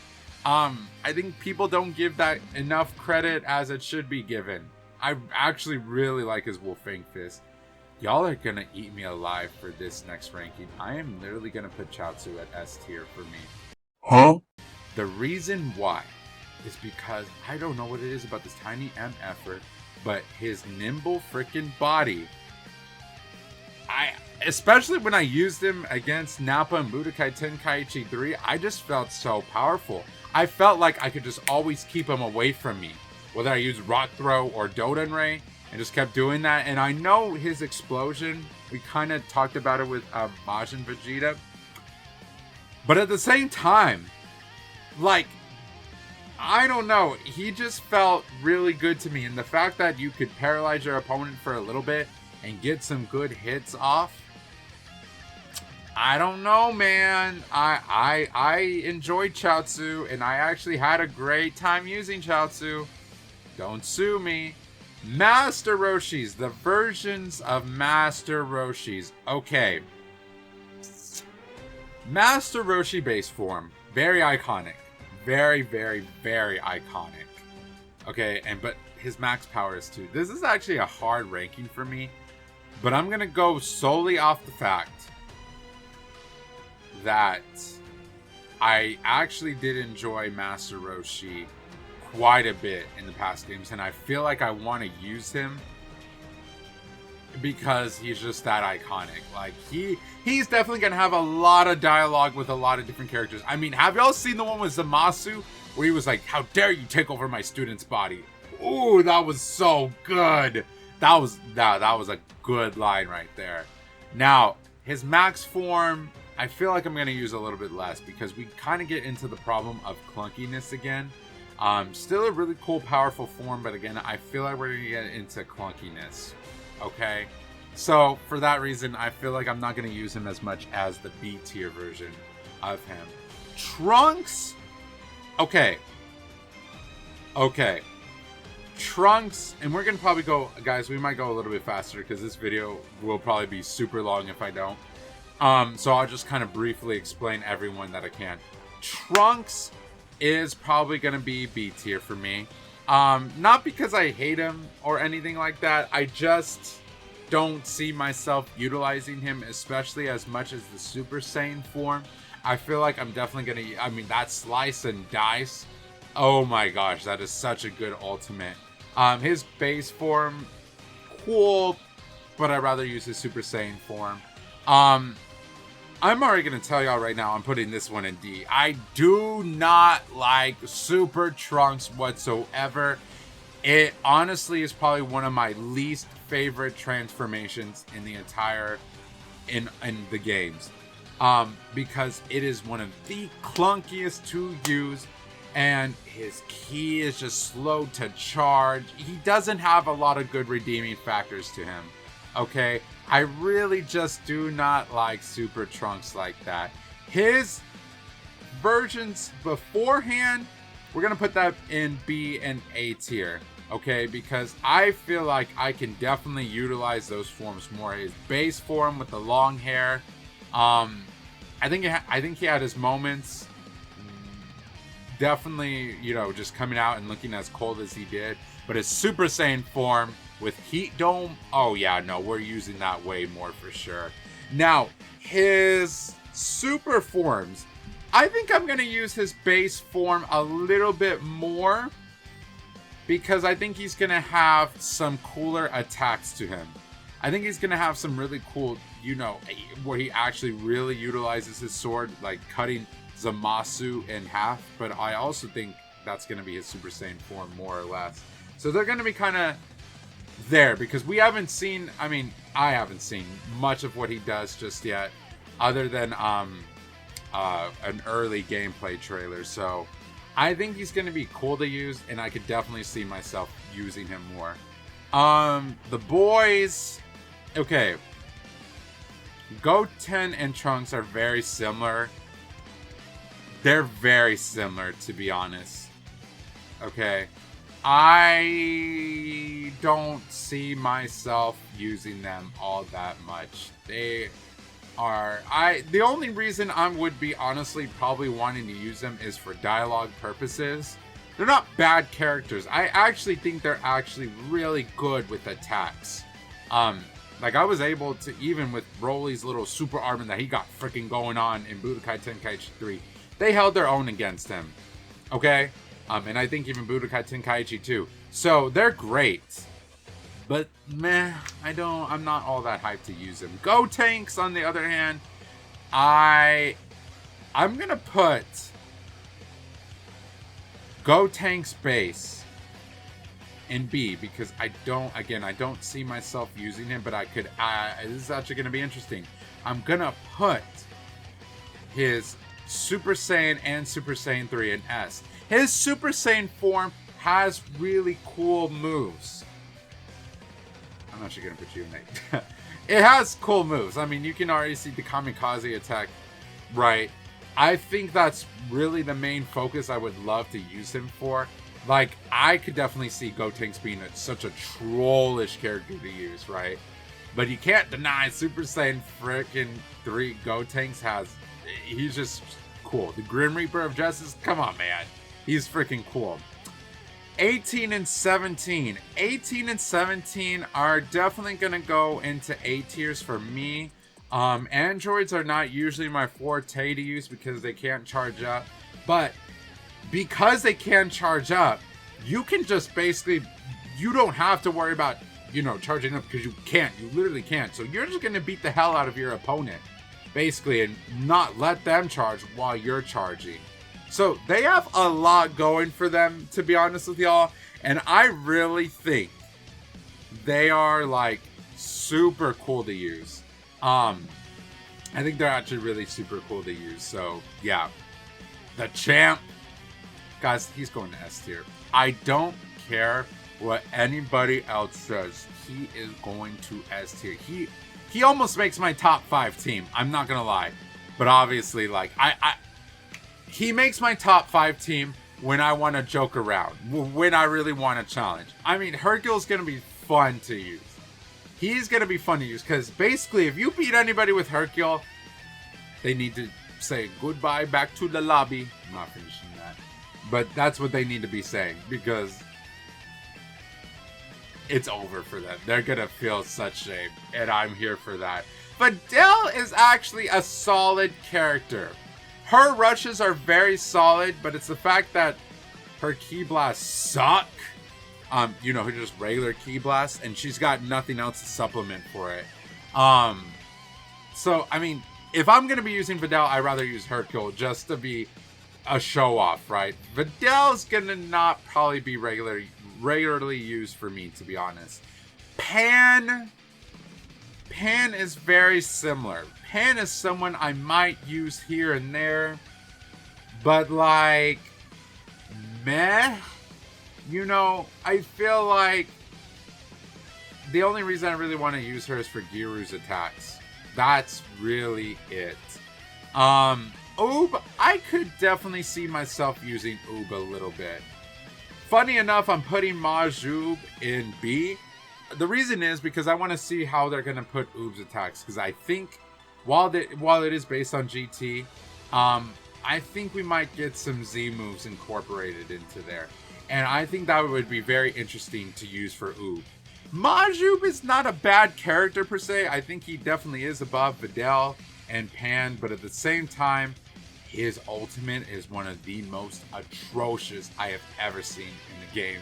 I think people don't give that enough credit as it should be given. I actually really like his Wolf Fang Fist. Y'all are gonna eat me alive for this next ranking. I am literally gonna put Chaozu at S tier for me. Huh? The reason why is because I don't know what it is about this tiny effort, but his nimble freaking body, especially when I used him against Nappa and Budokai Tenkaichi 3, I just felt so powerful. I felt like I could just always keep him away from me, whether I used Rock Throw or Doden Ray, and just kept doing that. And I know his explosion, we kind of talked about it with Majin Vegeta, but at the same time, like, I don't know, he just felt really good to me. And the fact that you could paralyze your opponent for a little bit and get some good hits off, I don't know, man. I enjoyed Chaozu, and I actually had a great time using Chaozu. Don't sue me. Master Roshis, the versions of Master Roshis. Okay. Master Roshi base form, very iconic. Very, very, very iconic. Okay, but his max power is 2. This is actually a hard ranking for me, but I'm gonna go solely off the fact that I actually did enjoy Master Roshi quite a bit in the past games, and I feel like I want to use him because he's just that iconic. Like, he's definitely gonna have a lot of dialogue with a lot of different characters. I mean, have y'all seen the one with Zamasu where he was like, "How dare you take over my student's body?" Ooh, that was so good. That was a good line right there. Now, his max form, I feel like I'm gonna use a little bit less because we kind of get into the problem of clunkiness again. Still a really cool, powerful form, but again, I feel like we're gonna get into clunkiness. Okay, so for that reason, I feel like I'm not going to use him as much as the B tier version of him. Trunks, okay, Trunks, and we're going to probably go, guys, we might go a little bit faster because this video will probably be super long if I don't. So I'll just kind of briefly explain everyone that I can. Trunks is probably going to be B tier for me. Not because I hate him or anything like that. I just don't see myself utilizing him, especially as much as the Super Saiyan form. I feel like I'm definitely gonna, I mean, that slice and dice, oh my gosh, that is such a good ultimate. His base form, cool, but I'd rather use his Super Saiyan form. I'm already going to tell y'all right now, I'm putting this one in D. I do not like Super Trunks whatsoever. It honestly is probably one of my least favorite transformations in the entire, in the games. Because it is one of the clunkiest to use, and his ki is just slow to charge. He doesn't have a lot of good redeeming factors to him. Okay, I really just do not like Super Trunks like that. His versions beforehand, we're going to put that in B and A tier. Okay, because I feel like I can definitely utilize those forms more. His base form with the long hair, I think he had his moments. Definitely, you know, just coming out and looking as cold as he did. But his Super Saiyan form with Heat Dome, oh yeah, no, we're using that way more for sure. Now, his super forms, I think I'm going to use his base form a little bit more because I think he's going to have some cooler attacks to him. I think he's going to have some really cool, you know, where he actually really utilizes his sword, like cutting Zamasu in half. But I also think that's going to be his Super Saiyan form, more or less. So they're going to be kind of there because we haven't seen, I mean, I haven't seen much of what he does just yet, other than an early gameplay trailer. So I think he's going to be cool to use, and I could definitely see myself using him more. The boys, okay, Goten and Trunks are very similar. They're very similar, to be honest. Okay. I don't see myself using them all that much. They are... The only reason I would be honestly probably wanting to use them is for dialogue purposes. They're not bad characters. I actually think they're actually really good with attacks. Like, I was able to, even with Broly's little super armor that he got freaking going on in Budokai Tenkaichi 3, they held their own against him. Okay? And I think even Budokai Tenkaichi 2. So, they're great. But, meh, I'm not all that hyped to use them. Gotenks, on the other hand, I'm gonna put Gotenks base in B, because I don't see myself using him, but I could, this is actually going to be interesting. I'm going to put his Super Saiyan and Super Saiyan 3 in S. His Super Saiyan form has really cool moves. I'm actually going to put you in A. It has cool moves. I mean, you can already see the kamikaze attack, right? I think that's really the main focus I would love to use him for. Like, I could definitely see Gotenks being such a trollish character to use, right? But you can't deny Super Saiyan frickin' 3 Gotenks he's just cool. The Grim Reaper of Justice, come on, man. He's freaking cool. 18 and 17. 18 and 17 are definitely going to go into A tiers for me. Androids are not usually my forte to use because they can't charge up. But because they can charge up, you can just basically, you don't have to worry about, charging up, because you can't. You literally can't. So you're just going to beat the hell out of your opponent, basically, and not let them charge while you're charging. So they have a lot going for them, to be honest with y'all. And I really think they are, like, super cool to use. I think they're actually really super cool to use. So, yeah. The champ. Guys, he's going to S tier. I don't care what anybody else says. He is going to S tier. He almost makes my top 5 team. I'm not going to lie. But obviously, like, he makes my top 5 team when I want to joke around. When I really want to challenge. I mean, Hercule's going to be fun to use. He's going to be fun to use. Because basically, if you beat anybody with Hercule, they need to say goodbye back to the lobby. I'm not finishing that. But that's what they need to be saying, because it's over for them. They're going to feel such shame, and I'm here for that. But Dell is actually a solid character. Her rushes are very solid, but it's the fact that her Ki Blasts suck. Her just regular Ki Blasts, and she's got nothing else to supplement for it. So, I mean, if I'm going to be using Videl, I'd rather use Hercule just to be a show off, right? Videl's gonna not probably be regularly used for me, to be honest. Pan is very similar. Pan is someone I might use here and there, but like, meh. I feel like the only reason I really want to use her is for Giru's attacks. That's really it. Oob, I could definitely see myself using Oob a little bit. Funny enough, I'm putting Majub in B. The reason is because I want to see how they're going to put Oob's attacks. Because I think, while it is based on GT, I think we might get some Z moves incorporated into there. And I think that would be very interesting to use for Oob. Majub is not a bad character per se. I think he definitely is above Videl and Pan. But at the same time, his ultimate is one of the most atrocious I have ever seen in the game.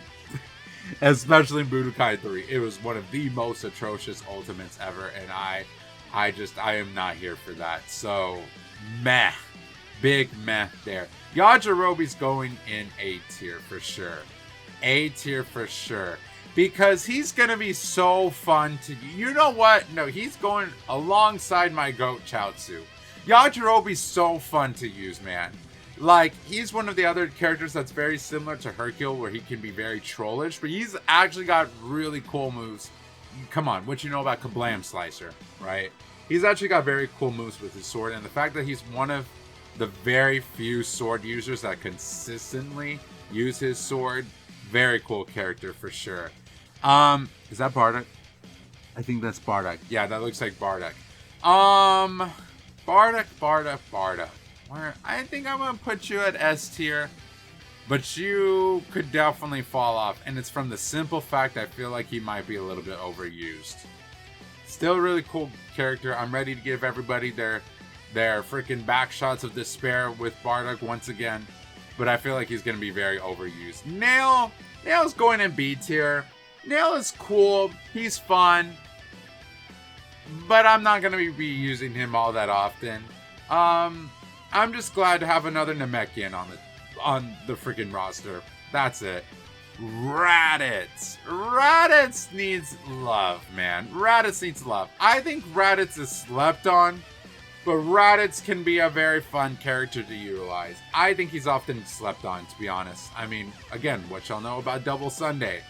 Especially in Budokai 3. It was one of the most atrocious ultimates ever. And I am not here for that. So, meh. Big meh there. Yajirobe's going in A tier for sure. A tier for sure. Because he's going to be so fun to... You know what? No, he's going alongside my goat Chaozu. Yajirobe's so fun to use, man. Like, he's one of the other characters that's very similar to Hercule, where he can be very trollish, but he's actually got really cool moves. Come on, what you know about Kablam Slicer, right? He's actually got very cool moves with his sword, and the fact that he's one of the very few sword users that consistently use his sword Very cool character for sure. Is that Bardock? I think that's Bardock. Yeah, that looks like Bardock. Bardock. Where I think I'm gonna put you at S tier, but you could definitely fall off, and it's from the simple fact I feel like he might be a little bit overused. Still a really cool character. I'm ready to give everybody their freaking back shots of despair with Bardock once again, but I feel like he's gonna be very overused. Nail's going in B tier. Nail is cool. He's fun. But I'm not going to be using him all that often. I'm just glad to have another Namekian on the freaking roster. That's it. Raditz. Raditz needs love, man. Raditz needs love. I think Raditz is slept on, but Raditz can be a very fun character to utilize. I think he's often slept on, to be honest. I mean, again, what y'all know about Double Sunday?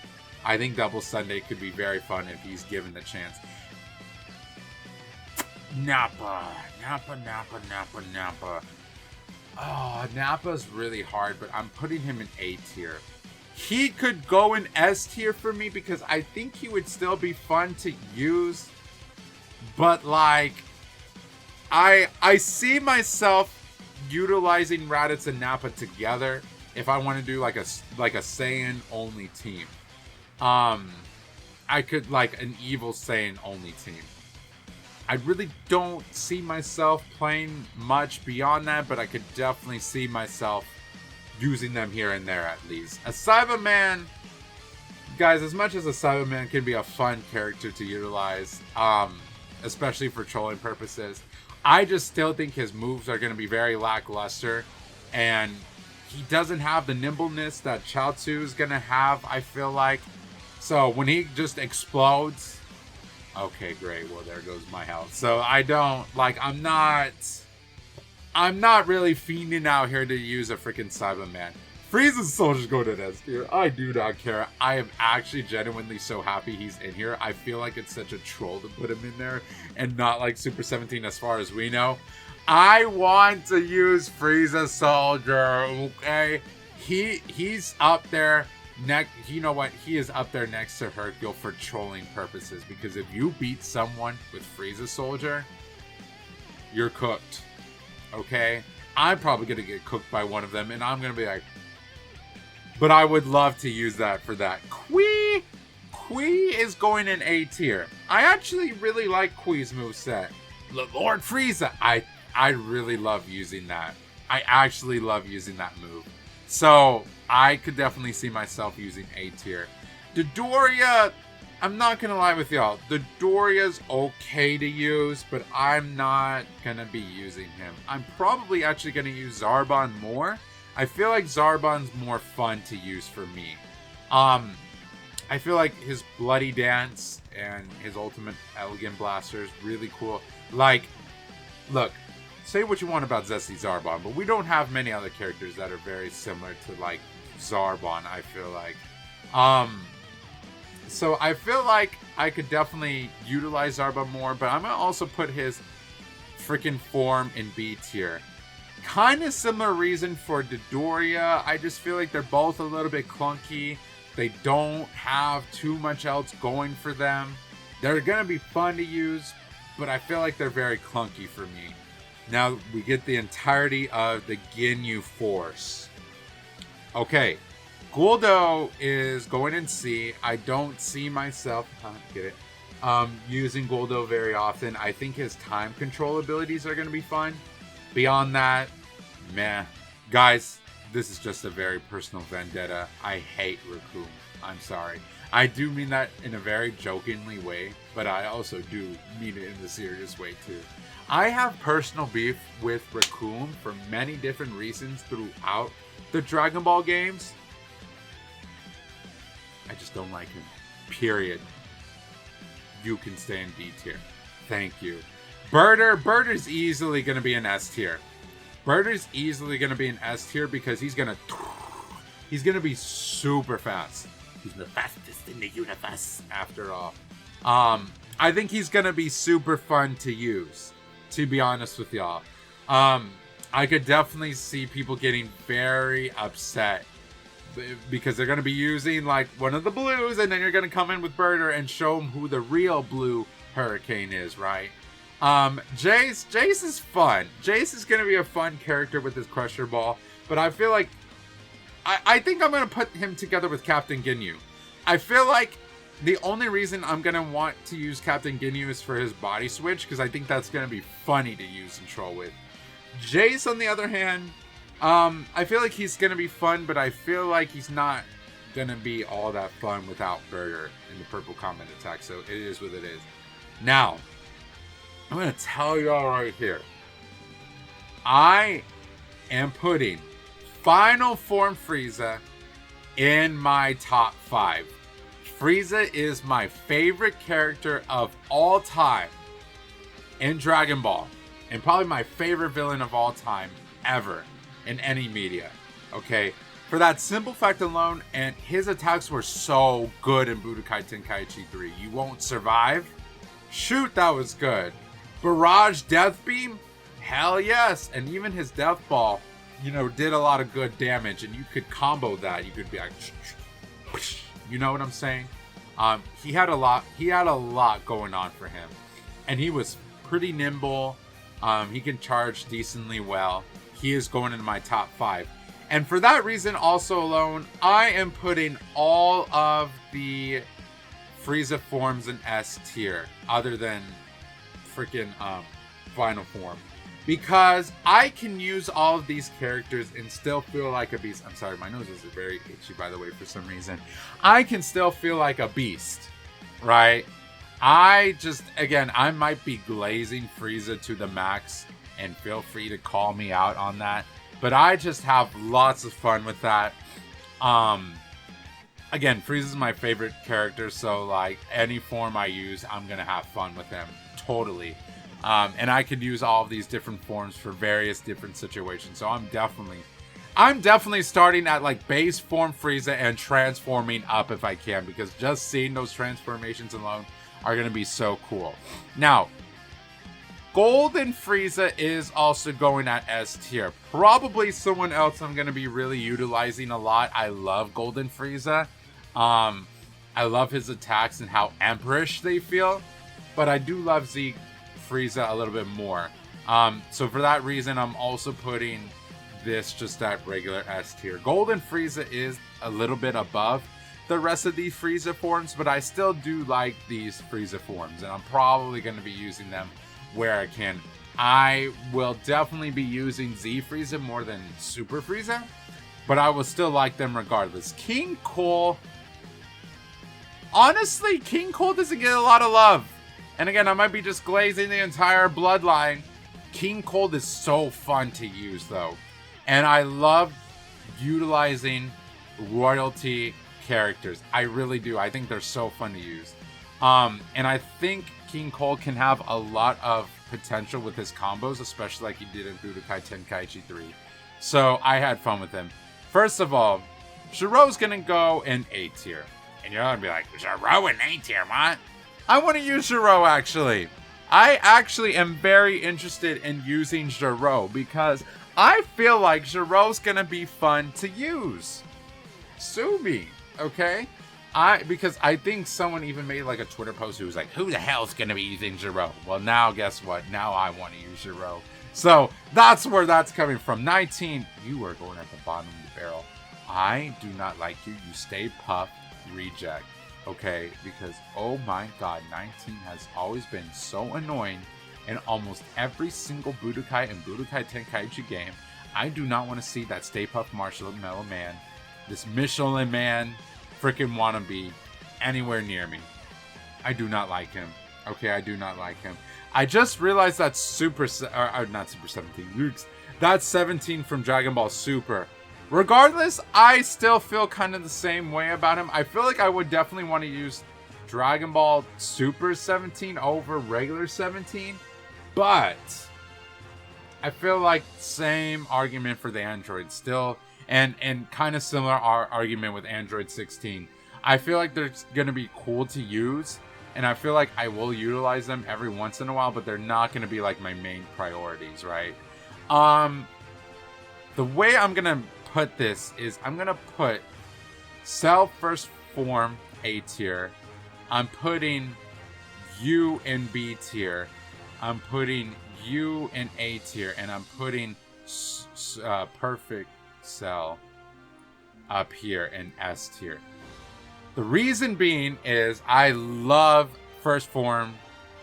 I think Double Sunday could be very fun if he's given the chance. Nappa. Oh, Nappa's really hard, but I'm putting him in A tier. He could go in S tier for me because I think he would still be fun to use. But like, I see myself utilizing Raditz and Nappa together if I want to do like a Saiyan only team. I could like an evil Saiyan only team. I really don't see myself playing much beyond that, but I could definitely see myself using them here and there at least. A Cyberman, guys, as much as a Cyberman can be a fun character to utilize, especially for trolling purposes, I just still think his moves are going to be very lackluster, and he doesn't have the nimbleness that Chaozu is going to have, I feel like. So when he just explodes, okay, great. Well, there goes my health. So I don't, like, I'm not really fiending out here to use a freaking Cyberman. Frieza's Soldier's going to S tier. I do not care. I am actually genuinely so happy he's in here. I feel like it's such a troll to put him in there and not like Super 17 as far as we know. I want to use Frieza Soldier, okay? He's up there. You know what? He is up there next to Hercule for trolling purposes, because if you beat someone with Frieza Soldier, you're cooked. Okay? I'm probably going to get cooked by one of them, and I'm going to be like, but I would love to use that for that. Kui is going in A tier. I actually really like Kui's moveset. Lord Frieza. I really love using that. I actually love using that move. So I could definitely see myself using A tier. Dodoria, I'm not going to lie with y'all. Dodoria's okay to use, but I'm not going to be using him. I'm probably actually going to use Zarbon more. I feel like Zarbon's more fun to use for me. I feel like his Bloody Dance and his Ultimate Elegant Blaster is really cool. Like, look, say what you want about Zesty Zarbon, but we don't have many other characters that are very similar to, like, Zarbon, I feel like. So I feel like I could definitely utilize Zarbon more, but I'm going to also put his freaking form in B tier. Kind of similar reason for Dodoria. I just feel like they're both a little bit clunky. They don't have too much else going for them. They're going to be fun to use, but I feel like they're very clunky for me. Now we get the entirety of the Ginyu Force. Okay, Guldo is going in C. I don't see myself, using Guldo very often. I think his time control abilities are going to be fun. Beyond that, meh. Guys, this is just a very personal vendetta. I hate Raccoon. I'm sorry. I do mean that in a very jokingly way, but I also do mean it in a serious way too. I have personal beef with Raccoon for many different reasons throughout the Dragon Ball games. I just don't like him. Period. You can stay in D tier. Thank you. Birder's easily going to be an S tier. Birder's easily going to be an S tier because he's going to be super fast. He's the fastest in the universe, after all. I think he's going to be super fun to use, to be honest with y'all. I could definitely see people getting very upset because they're going to be using like one of the blues, and then you're going to come in with Burger and show them who the real blue Hurricane is, right? Jace is fun. Jace is going to be a fun character with his Crusher Ball, but I feel like I think I'm going to put him together with Captain Ginyu. I feel like the only reason I'm going to want to use Captain Ginyu is for his body switch, because I think that's going to be funny to use and troll with. Jace, on the other hand, I feel like he's going to be fun, but I feel like he's not going to be all that fun without Burger in the purple combat attack, so it is what it is. Now, I'm going to tell y'all right here, I am putting Final Form Frieza in my top 5. Frieza is my favorite character of all time in Dragon Ball, and probably my favorite villain of all time ever in any media. Okay, for that simple fact alone, and his attacks were so good in Budokai Tenkaichi 3. You won't survive? Shoot, that was good. Barrage Death Beam? Hell yes. And even his Death Ball, you know, did a lot of good damage, and you could combo that. You could be like, you know what I'm saying? He had a lot going on for him, and he was pretty nimble. He can charge decently well. He is going into my top 5, and for that reason also alone, I am putting all of the Frieza forms in S tier, other than freaking Final Form, because I can use all of these characters and still feel like a beast. I'm sorry, my nose is very itchy, by the way, for some reason. I can still feel like a beast, right? I might be glazing Frieza to the max, and feel free to call me out on that, but I just have lots of fun with that. Again, Frieza's my favorite character, so like any form I use, I'm gonna have fun with him, totally. And I could use all of these different forms for various different situations. So I'm definitely starting at like base form Frieza and transforming up if I can, because just seeing those transformations alone are going to be so cool. Now, Golden Frieza is also going at S tier. Probably someone else I'm going to be really utilizing a lot. I love Golden Frieza. I love his attacks and how Emperorish they feel. But I do love Z Frieza a little bit more. So for that reason, I'm also putting this just at regular S tier. Golden Frieza is a little bit above the rest of these Frieza forms, but I still do like these Frieza forms, and I'm probably going to be using them where I can. I will definitely be using Z Frieza more than Super Frieza, but I will still like them regardless. King Cole, honestly, King Cole doesn't get a lot of love. And again, I might be just glazing the entire bloodline. King Cold is so fun to use, though. And I love utilizing royalty characters. I really do. I think they're so fun to use. And I think King Cold can have a lot of potential with his combos, especially like he did in Budokai Tenkaichi 3. So I had fun with him. First of all, Shiro's going to go in A tier. And you're going to be like, Shiro in A tier, what? I want to use Shiro, actually. I actually am very interested in using Shiro because I feel like Shiro's going to be fun to use. Sue me, okay? Because I think someone even made like a Twitter post who was like, who the hell's going to be using Shiro? Well, now guess what? Now I want to use Shiro. So that's where that's coming from. 19, you are going at the bottom of the barrel. I do not like you. You stay puffed, reject. Okay, because oh my god, 19 has always been so annoying in almost every single Budokai and Budokai Tenkaichi game. I do not want to see that Stay Puft Marshmallow Man, this Michelin Man, freaking wannabe, anywhere near me. I do not like him. Okay, I do not like him. I just realized that not Super 17, Luke's, that's 17 from Dragon Ball Super. Regardless, I still feel kind of the same way about him. I feel like I would definitely want to use Dragon Ball Super 17 over regular 17. But I feel like same argument for the Android still. And kind of similar argument with Android 16. I feel like they're going to be cool to use. And I feel like I will utilize them every once in a while. But they're not going to be like my main priorities, right? The way I'm going to put this is I'm going to put Cell first form A tier. I'm putting you in B tier. I'm putting you in A tier, and I'm putting Perfect Cell up here in S tier. The reason being is I love first form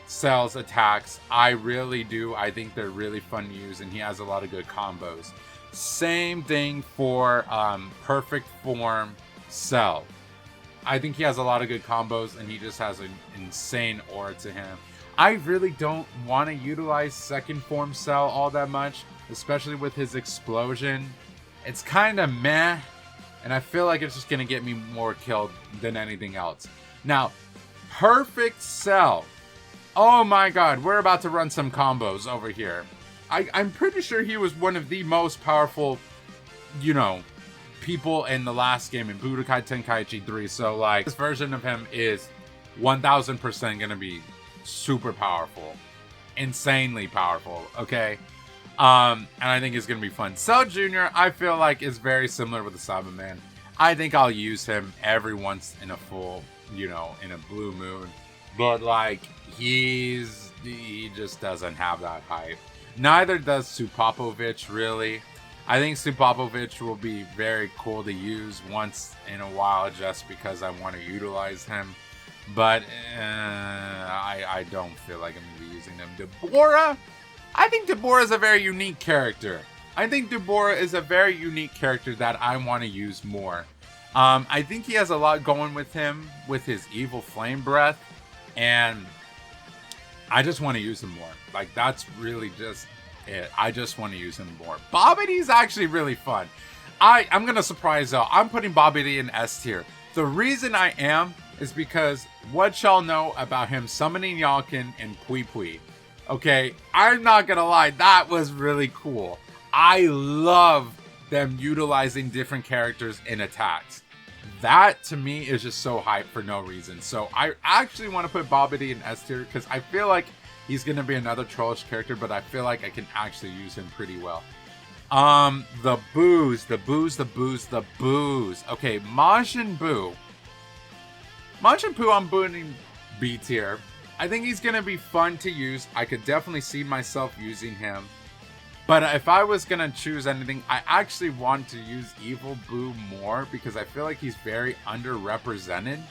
Cell's attacks. I really do. I think they're really fun to use, and he has a lot of good combos. Same thing for Perfect Form Cell. I think he has a lot of good combos, and he just has an insane aura to him. I really don't want to utilize second form Cell all that much, especially with his explosion. It's kind of meh, and I feel like it's just going to get me more killed than anything else. Now, Perfect Cell. Oh my god, we're about to run some combos over here. I'm pretty sure he was one of the most powerful, you know, people in the last game in Budokai Tenkaichi 3. So, like, this version of him is 1000% going to be super powerful. Insanely powerful, okay? And I think it's going to be fun. Cell Jr., I feel like, is very similar with the Cyberman. I think I'll use him every once in a full, you know, in a blue moon. But, like, he just doesn't have that hype. Neither does Supopovich, really. I think Supopovich will be very cool to use once in a while just because I want to utilize him. But I don't feel like I'm going to be using him. Deborah? I think Deborah is a very unique character. I think Deborah is a very unique character that I want to use more. I think he has a lot going with him with his evil flame breath. And I just want to use him more. Like, that's really just it. I just want to use him more. Bobbity is actually really fun. I'm going to surprise y'all. I'm putting Bobbity in S tier. The reason I am is because what y'all know about him summoning Yalkin and Pui Pui. Okay, I'm not going to lie. That was really cool. I love them utilizing different characters in attacks. That, to me, is just so hype for no reason. So I actually want to put Bobbity in S tier because I feel like he's going to be another trollish character, but I feel like I can actually use him pretty well. The booze. Okay, Majin Buu. Majin Buu, I'm putting B tier. I think he's going to be fun to use. I could definitely see myself using him. But if I was going to choose anything, I actually want to use Evil Boo more because I feel like he's very underrepresented.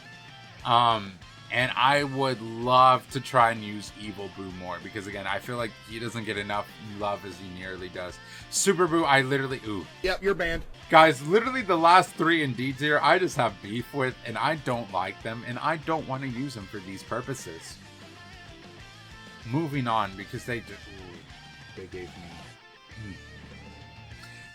And I would love to try and use Evil Boo more because, again, I feel like he doesn't get enough love as he nearly does. Super Boo, I literally... Ooh. Yep, you're banned. Guys, literally the last three in D tier, I just have beef with, and I don't like them, and I don't want to use them for these purposes. Moving on, because they gave me...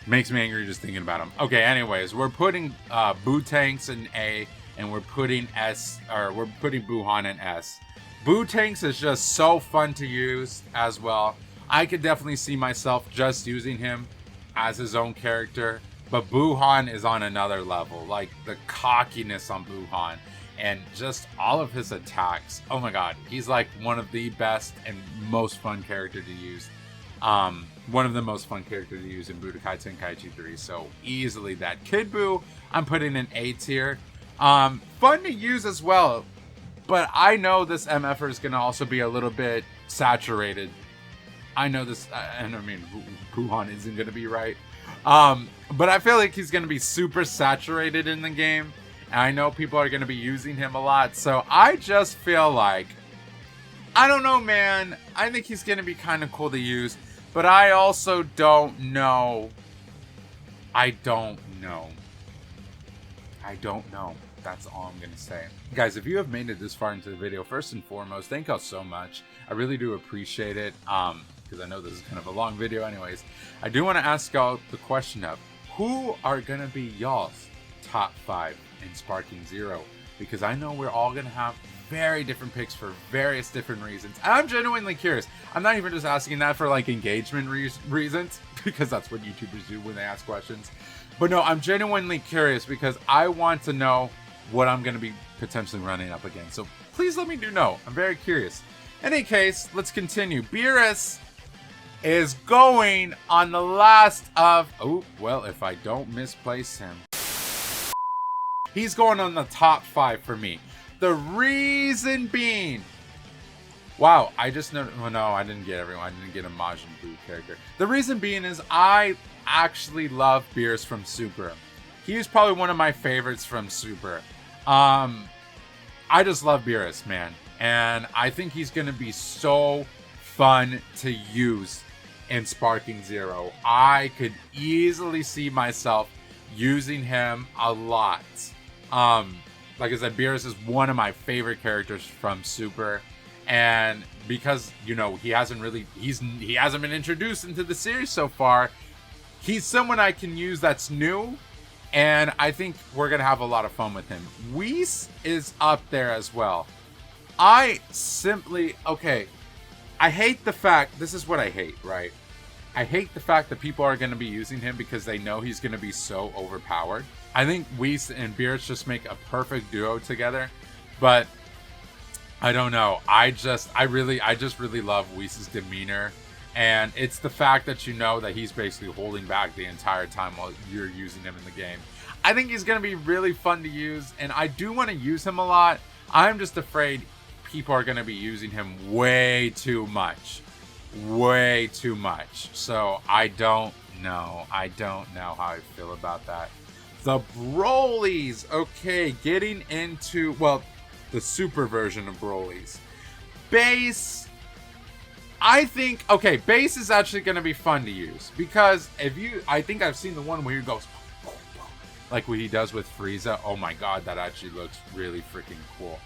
Makes me angry just thinking about them. Okay, anyways, we're putting Boo Tanks in A, and we're putting Buhan in S. Boo Tanks is just so fun to use as well. I could definitely see myself just using him as his own character, but Buhan is on another level. Like, the cockiness on Buhan and just all of his attacks. Oh my god, he's like one of the best and most fun character to use. One of the most fun characters to use in Budokai Tenkaichi 3, so easily that. Kid Buu, I'm putting in A tier. Fun to use as well, but I know this MFer is going to also be a little bit saturated. I know this, and I mean, Buhan isn't going to be right. But I feel like he's going to be super saturated in the game, and I know people are going to be using him a lot, so I just feel like, I don't know, man. I think he's going to be kind of cool to use. But I also don't know. I don't know. That's all I'm going to say. Guys, if you have made it this far into the video, first and foremost, thank y'all so much. I really do appreciate it. Because I know this is kind of a long video anyways. I do want to ask y'all the question of, who are going to be y'all's top 5 in Sparking Zero? Because I know we're all going to have very different picks for various different reasons. I'm genuinely curious. I'm not even just asking that for like engagement reasons, because that's what YouTubers do when they ask questions. But no, I'm genuinely curious because I want to know what I'm going to be potentially running up against. So please let me know. I'm very curious. In any case, let's continue. Beerus is going on the last of... Oh, well, if I don't misplace him. He's going on the top 5 for me. The reason being, wow, I just know. Well, no, I didn't get everyone. I didn't get a Majin Buu character. The reason being is I actually love Beerus from Super. He's probably one of my favorites from Super. I just love Beerus, man. And I think he's going to be so fun to use in Sparking Zero. I could easily see myself using him a lot. Like I said, Beerus is one of my favorite characters from Super. And because, you know, he hasn't been introduced into the series so far, he's someone I can use that's new. And I think we're going to have a lot of fun with him. Whis is up there as well. I hate the fact, this is what I hate, right? I hate the fact that people are going to be using him because they know he's going to be so overpowered. I think Whis and Beerus just make a perfect duo together. But I don't know. I just really love Whis' demeanor. And it's the fact that you know that he's basically holding back the entire time while you're using him in the game. I think he's going to be really fun to use, and I do want to use him a lot. I'm just afraid people are going to be using him way too much. Way too much. So I don't know. I don't know how I feel about that. The Brolys. Okay, getting into, well, the super version of Brolys. Base. I think, okay, Base is actually going to be fun to use. Because I think I've seen the one where he goes, like what he does with Frieza. Oh my god, that actually looks really freaking cool.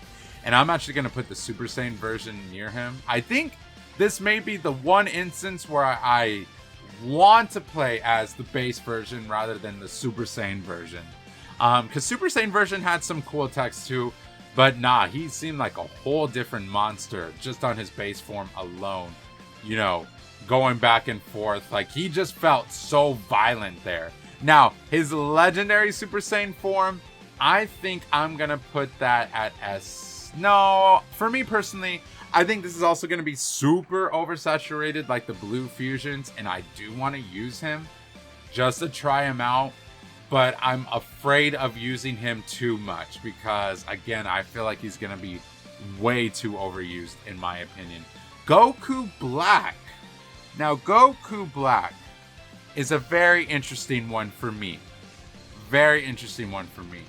And I'm actually going to put the Super Saiyan version near him. I think this may be the one instance where I want to play as the base version rather than the Super Saiyan version. Because Super Saiyan version had some cool attacks too. But nah, he seemed like a whole different monster just on his base form alone. You know, going back and forth. Like, he just felt so violent there. Now, his legendary Super Saiyan form, I think I'm going to put that at S. No, for me personally, I think this is also going to be super oversaturated like the Blue Fusions. And I do want to use him just to try him out. But I'm afraid of using him too much because, again, I feel like he's going to be way too overused, in my opinion. Goku Black. Now, Goku Black is a very interesting one for me. Very interesting one for me.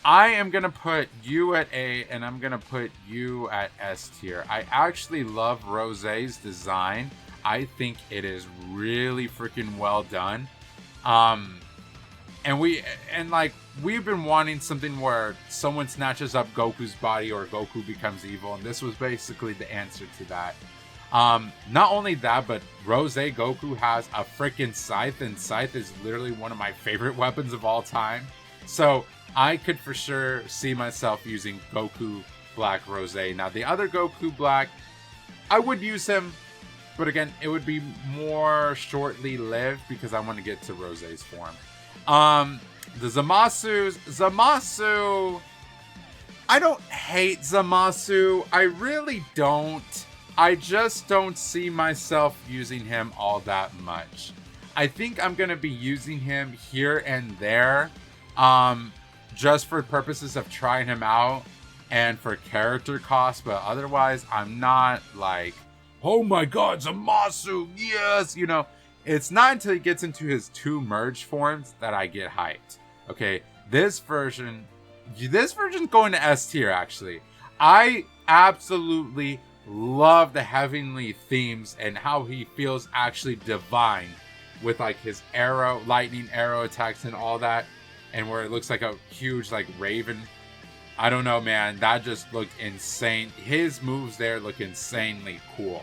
I am going to put you at A, and I'm going to put you at S tier. I actually love Rose's design. I think it is really freaking well done. And we've been wanting something where someone snatches up Goku's body or Goku becomes evil, and this was basically the answer to that. Not only that, but Rose Goku has a freaking scythe, and scythe is literally one of my favorite weapons of all time. So I could for sure see myself using Goku Black Rose. Now the other Goku Black, I would use him, but again, it would be more shortly lived because I want to get to Rose's form. The Zamasu, I don't hate Zamasu. I really don't. I just don't see myself using him all that much. I think I'm going to be using him here and there, just for purposes of trying him out and for character cost, but otherwise I'm not like, oh my god, Zamasu, yes, you know. It's not until he gets into his 2 merged forms that I get hyped. Okay, this version's going to S tier, actually. I absolutely love the heavenly themes and how he feels actually divine with like his lightning arrow attacks and all that. And where it looks like a huge like raven. I don't know, man. That just looked insane. His moves there look insanely cool.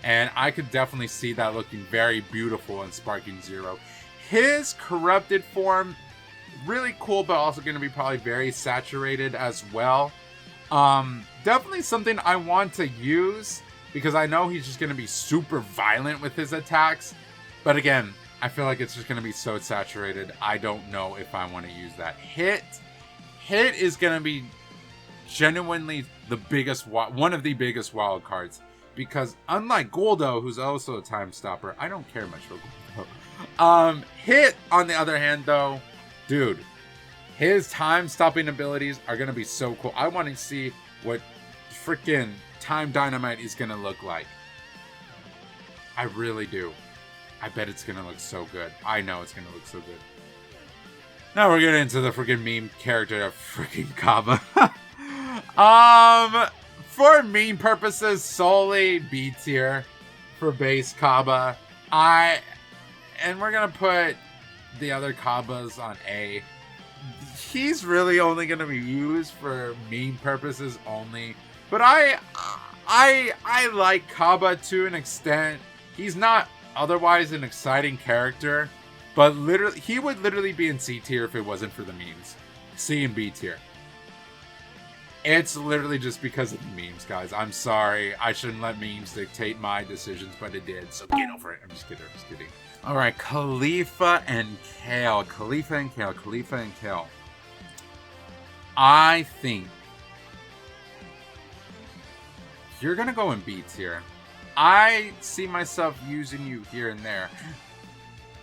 And I could definitely see that looking very beautiful in Sparking Zero. His corrupted form, really cool, but also going to be probably very saturated as well. Definitely something I want to use because I know he's just going to be super violent with his attacks. But again, I feel like it's just going to be so saturated. I don't know if I want to use that. Hit is going to be genuinely one of the biggest wild cards. Because unlike Goldo, who's also a time stopper, I don't care much for Goldo. Hit, on the other hand, though, dude, His time-stopping abilities are going to be so cool. I want to see what freaking Time Dynamite is going to look like. I really do. I bet it's going to look so good. I know it's going to look so good. Now we're getting into the freaking meme character of freaking Kaba. For meme purposes, solely B tier for base Kaba. And we're going to put the other Kabas on A. He's really only going to be used for meme purposes only. But I like Kaba to an extent. He's not otherwise an exciting character, but literally he would literally be in C tier if it wasn't for the memes. C and B tier. It's literally just because of the memes, guys. I'm sorry. I shouldn't let memes dictate my decisions, but it did. So get over it. I'm just kidding. All right, Khalifa and Kale. I think you're going to go in B tier. I see myself using you here and there.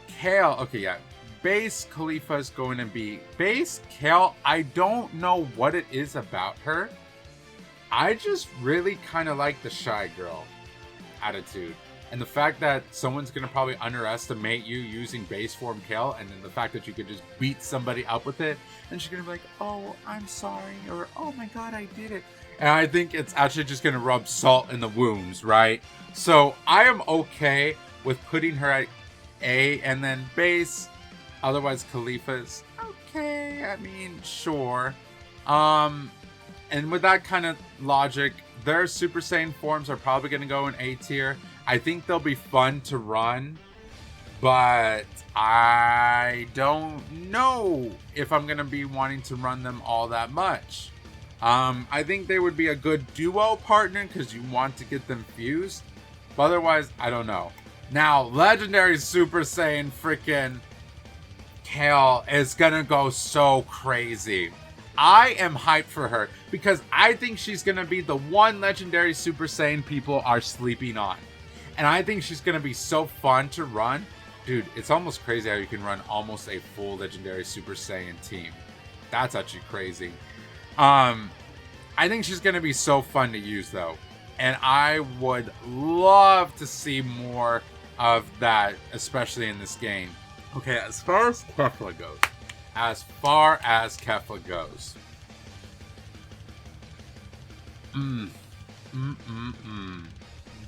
Kale, okay, yeah. Base Khalifa is going to be base Kale. I don't know what it is about her. I just really kind of like the shy girl attitude. And the fact that someone's going to probably underestimate you using base form Kale, and then the fact that you could just beat somebody up with it, and she's going to be like, oh, I'm sorry, or oh my god, I did it. And I think it's actually just going to rub salt in the wounds, right? So I am okay with putting her at A, and then base, otherwise Khalifa's okay. I mean, sure. And with that kind of logic, their Super Saiyan forms are probably going to go in A tier. I think they'll be fun to run, but I don't know if I'm going to be wanting to run them all that much. I think they would be a good duo partner because you want to get them fused. But otherwise, I don't know. Now, Legendary Super Saiyan freaking Kale is going to go so crazy. I am hyped for her because I think she's going to be the one Legendary Super Saiyan people are sleeping on. And I think she's going to be so fun to run. Dude, it's almost crazy how you can run almost a full Legendary Super Saiyan team. That's actually crazy. I think she's going to be so fun to use, though. And I would love to see more of that, especially in this game. Okay, as far as Kefla goes.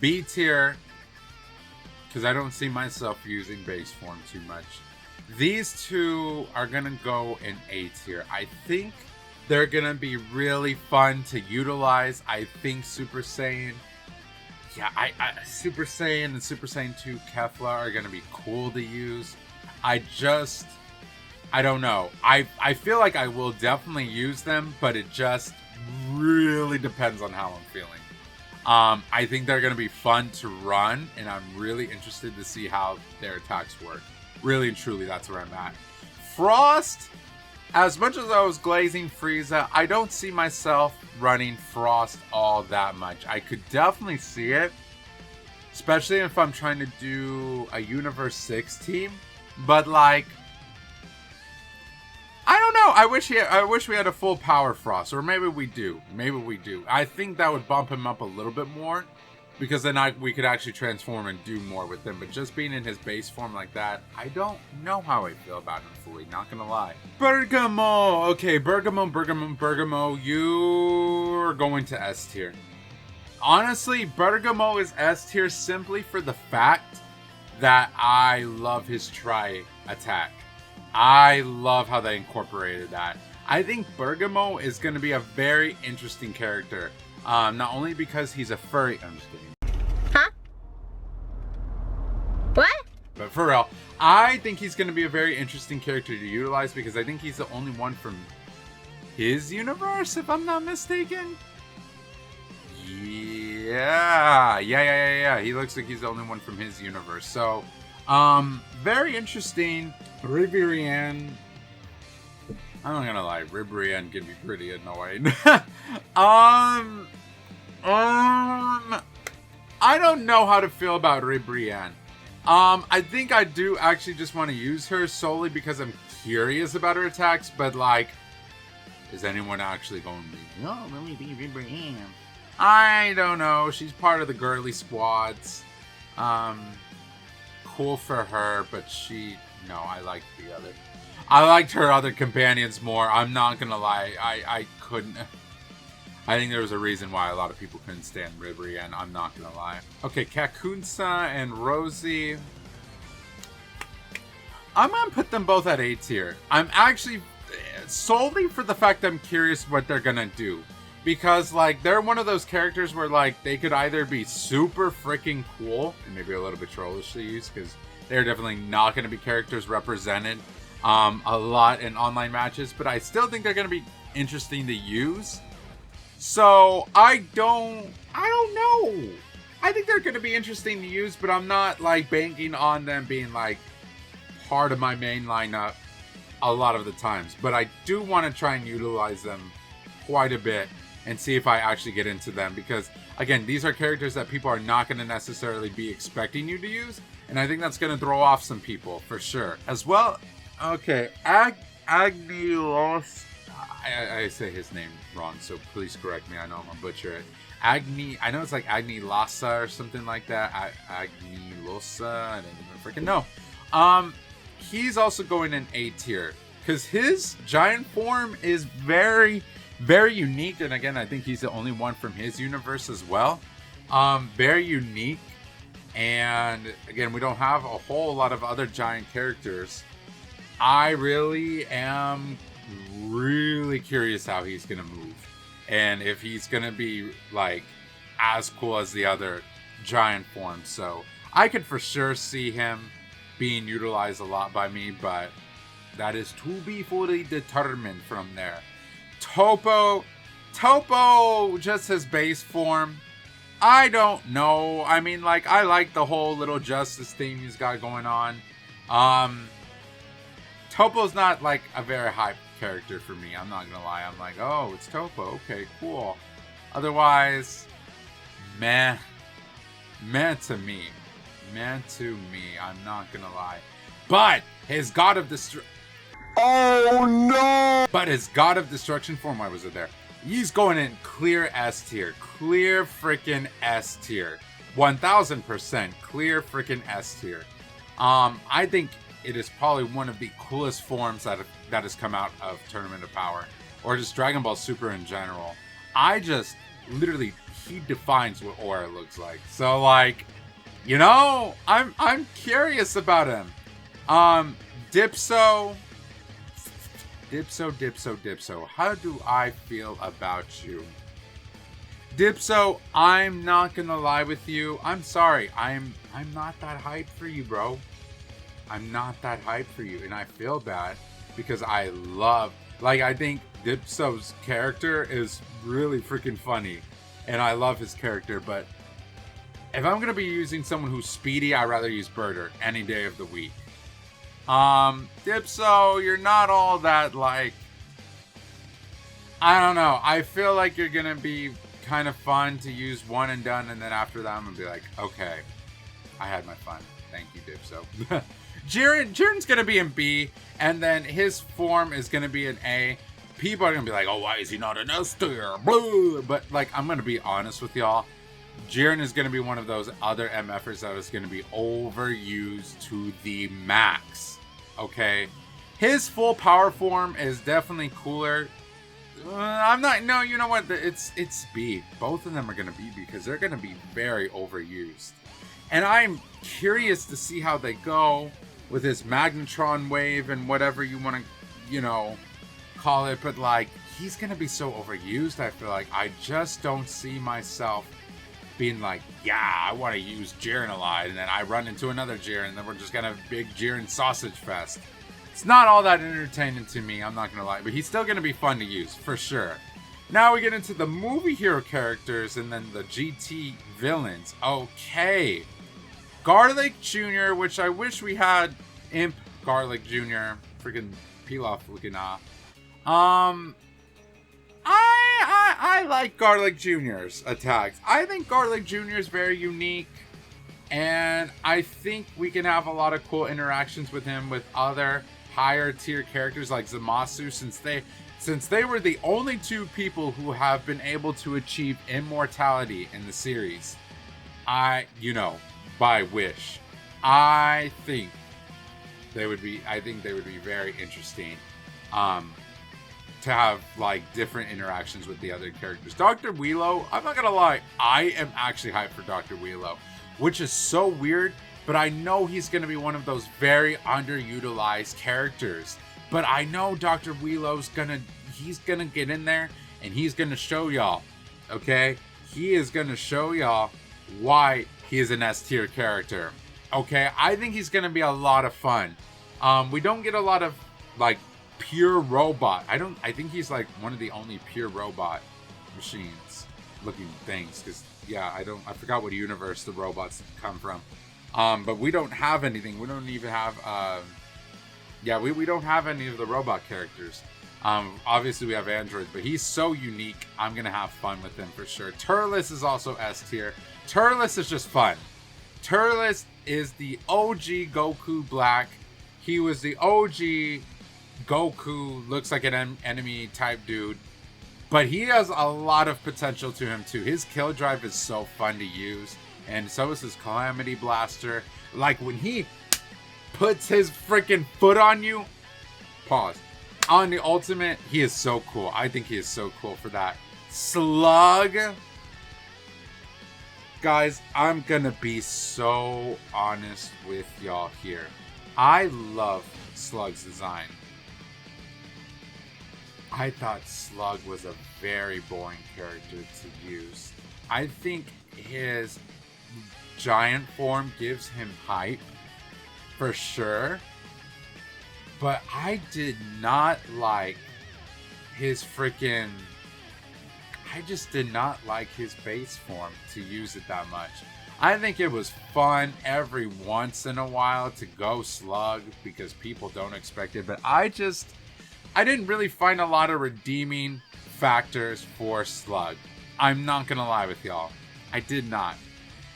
B tier, because I don't see myself using base form too much. These two are going to go in A tier. I think they're going to be really fun to utilize. I think Super Saiyan, Super Saiyan and Super Saiyan 2 Kefla are going to be cool to use. I don't know. I feel like I will definitely use them, but it just really depends on how I'm feeling. I think they're going to be fun to run, and I'm really interested to see how their attacks work. Really and truly, that's where I'm at. Frost, as much as I was glazing Frieza, I don't see myself running Frost all that much. I could definitely see it, especially if I'm trying to do a Universe 6 team. But like, I don't know. I wish we had a full power Frost, or maybe we do. I think that would bump him up a little bit more, because then we could actually transform and do more with him. But just being in his base form like that, I don't know how I feel about him fully, not gonna lie. Bergamo! Okay, Bergamo, you're going to S tier. Honestly, Bergamo is S tier simply for the fact that I love his tri attack. I love how they incorporated that. I think Bergamo is going to be a very interesting character. Not only because he's a furry... I'm just kidding. Huh? What? But for real, I think he's going to be a very interesting character to utilize because I think he's the only one from his universe, if I'm not mistaken. Yeah. He looks like he's the only one from his universe. So, very interesting. Ribrianne. I'm not gonna lie, Ribrianne can be pretty annoying. I don't know how to feel about Ribrianne. I think I do actually just want to use her solely because I'm curious about her attacks, but like, is anyone actually going to be? No, let me be Abraham. I don't know. She's part of the girly squads. Cool for her, but no, I liked the other. I liked her other companions more. I'm not gonna lie. I couldn't. I think there was a reason why a lot of people couldn't stand Ribri, and I'm not gonna lie. Okay, Kakunsa and Rosie. I'm gonna put them both at A tier. I'm actually solely for the fact I'm curious what they're gonna do. Because, like, they're one of those characters where, like, they could either be super freaking cool, and maybe a little bit trollish to use, because they're definitely not going to be characters represented a lot in online matches, but I still think they're going to be interesting to use. So, I don't know. I think they're going to be interesting to use, but I'm not, like, banking on them being, like, part of my main lineup a lot of the times. But I do want to try and utilize them quite a bit and see if I actually get into them, because again, these are characters that people are not going to necessarily be expecting you to use, and I think that's going to throw off some people for sure as well. Okay, Agnilos, I say his name wrong, so please correct me. I know I'm gonna butcher it. I know it's like Agnilasa or something like that. Agnilosa, I don't even freaking know. He's also going in A tier because his giant form is very, very unique, and again, I think he's the only one from his universe as well. Very unique, and again, we don't have a whole lot of other giant characters. I really am really curious how he's gonna move, and if he's gonna be like as cool as the other giant forms. So I could for sure see him being utilized a lot by me, but that is to be fully determined from there. Topo, just his base form. I don't know. I mean, like, I like the whole little justice theme he's got going on. Topo's not like a very hype character for me. I'm not gonna lie. I'm like, oh, it's Topo. Okay, cool. Otherwise, meh to me. I'm not gonna lie. But his God of Destruction. Oh no! But his God of Destruction form, why was it there? He's going in clear S tier. Clear freaking S tier. 1000% clear freaking S tier. I think it is probably one of the coolest forms that has come out of Tournament of Power, or just Dragon Ball Super in general. I just literally, he defines what Aura looks like. So like, you know, I'm curious about him. Dipso. How do I feel about you? Dipso, I'm not gonna lie with you. I'm sorry. I'm not that hyped for you, bro. I'm not that hyped for you, and I feel bad because I think Dipso's character is really freaking funny, and I love his character, but if I'm gonna be using someone who's speedy, I'd rather use Birder any day of the week. Dipso, you're not all that, like, I don't know. I feel like you're gonna be kind of fun to use one and done, and then after that I'm gonna be like, okay, I had my fun. Thank you, Dipso. Jiren's gonna be in B, and then his form is gonna be an A. People are gonna be like, oh, why is he not an S tier? But like, I'm gonna be honest with y'all. Jiren is going to be one of those other MFers that is going to be overused to the max. Okay? His full power form is definitely cooler. No, you know what? It's B. Both of them are going to be because they're going to be very overused. And I'm curious to see how they go with his Magnetron wave and whatever you want to, you know, call it. But like, he's going to be so overused, I feel like. I just don't see myself being like, yeah, I want to use Jiren a lot, and then I run into another Jiren, and then we're just gonna have a big Jiren sausage fest. It's not all that entertaining to me, I'm not gonna lie, but he's still gonna be fun to use, for sure. Now we get into the movie hero characters, and then the GT villains. Okay. Garlic Jr., which I wish we had Imp Garlic Jr., freaking Pilaf looking I like Garlic Jr.'s attacks. I think Garlic Jr. is very unique, and I think we can have a lot of cool interactions with him with other higher tier characters like Zamasu, since they were the only two people who have been able to achieve immortality in the series. By wish. I think they would be very interesting to have like different interactions with the other characters. Dr. Wheelo, I'm not gonna lie, I am actually hyped for Dr. Wheelo, which is so weird, but I know he's gonna be one of those very underutilized characters. But I know Dr. Wheelo's he's gonna get in there and he's gonna show y'all, okay? He is gonna show y'all why he is an S tier character. Okay, I think he's gonna be a lot of fun. We don't get a lot of like pure robot. I think he's like one of the only pure robot machines looking things. Cause yeah, I forgot what universe the robots come from. But we don't have anything. We don't even have we don't have any of the robot characters. Obviously we have androids, but he's so unique. I'm gonna have fun with him for sure. Turles is also S tier. Turles is just fun. Turles is the OG Goku Black. He was the OG Goku, looks like an enemy type dude. But he has a lot of potential to him too. His kill drive is so fun to use. And so is his Calamity Blaster. Like when he puts his freaking foot on you. Pause. On the ultimate, he is so cool. I think he is so cool for that. Slug. Guys, I'm gonna be so honest with y'all here. I love Slug's design. I thought Slug was a very boring character to use. I think his giant form gives him hype, for sure. But I did not like his freaking... I just did not like his base form to use it that much. I think it was fun every once in a while to go Slug because people don't expect it. But I didn't really find a lot of redeeming factors for Slug. I'm not going to lie with y'all. I did not.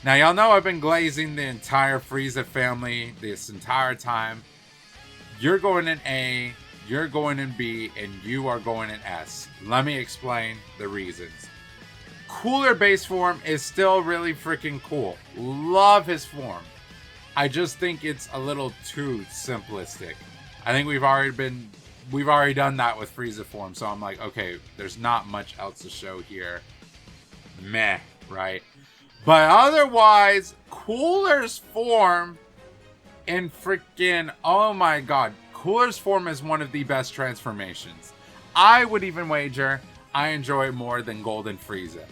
Now, y'all know I've been glazing the entire Frieza family this entire time. You're going in A, you're going in B, and you are going in S. Let me explain the reasons. Cooler base form is still really freaking cool. Love his form. I just think it's a little too simplistic. I think we've already done that with Frieza form, so I'm like, okay, there's not much else to show here. Meh, right? But otherwise, Cooler's form in freaking, oh my god, Cooler's form is one of the best transformations. I would even wager I enjoy it more than Golden Frieza.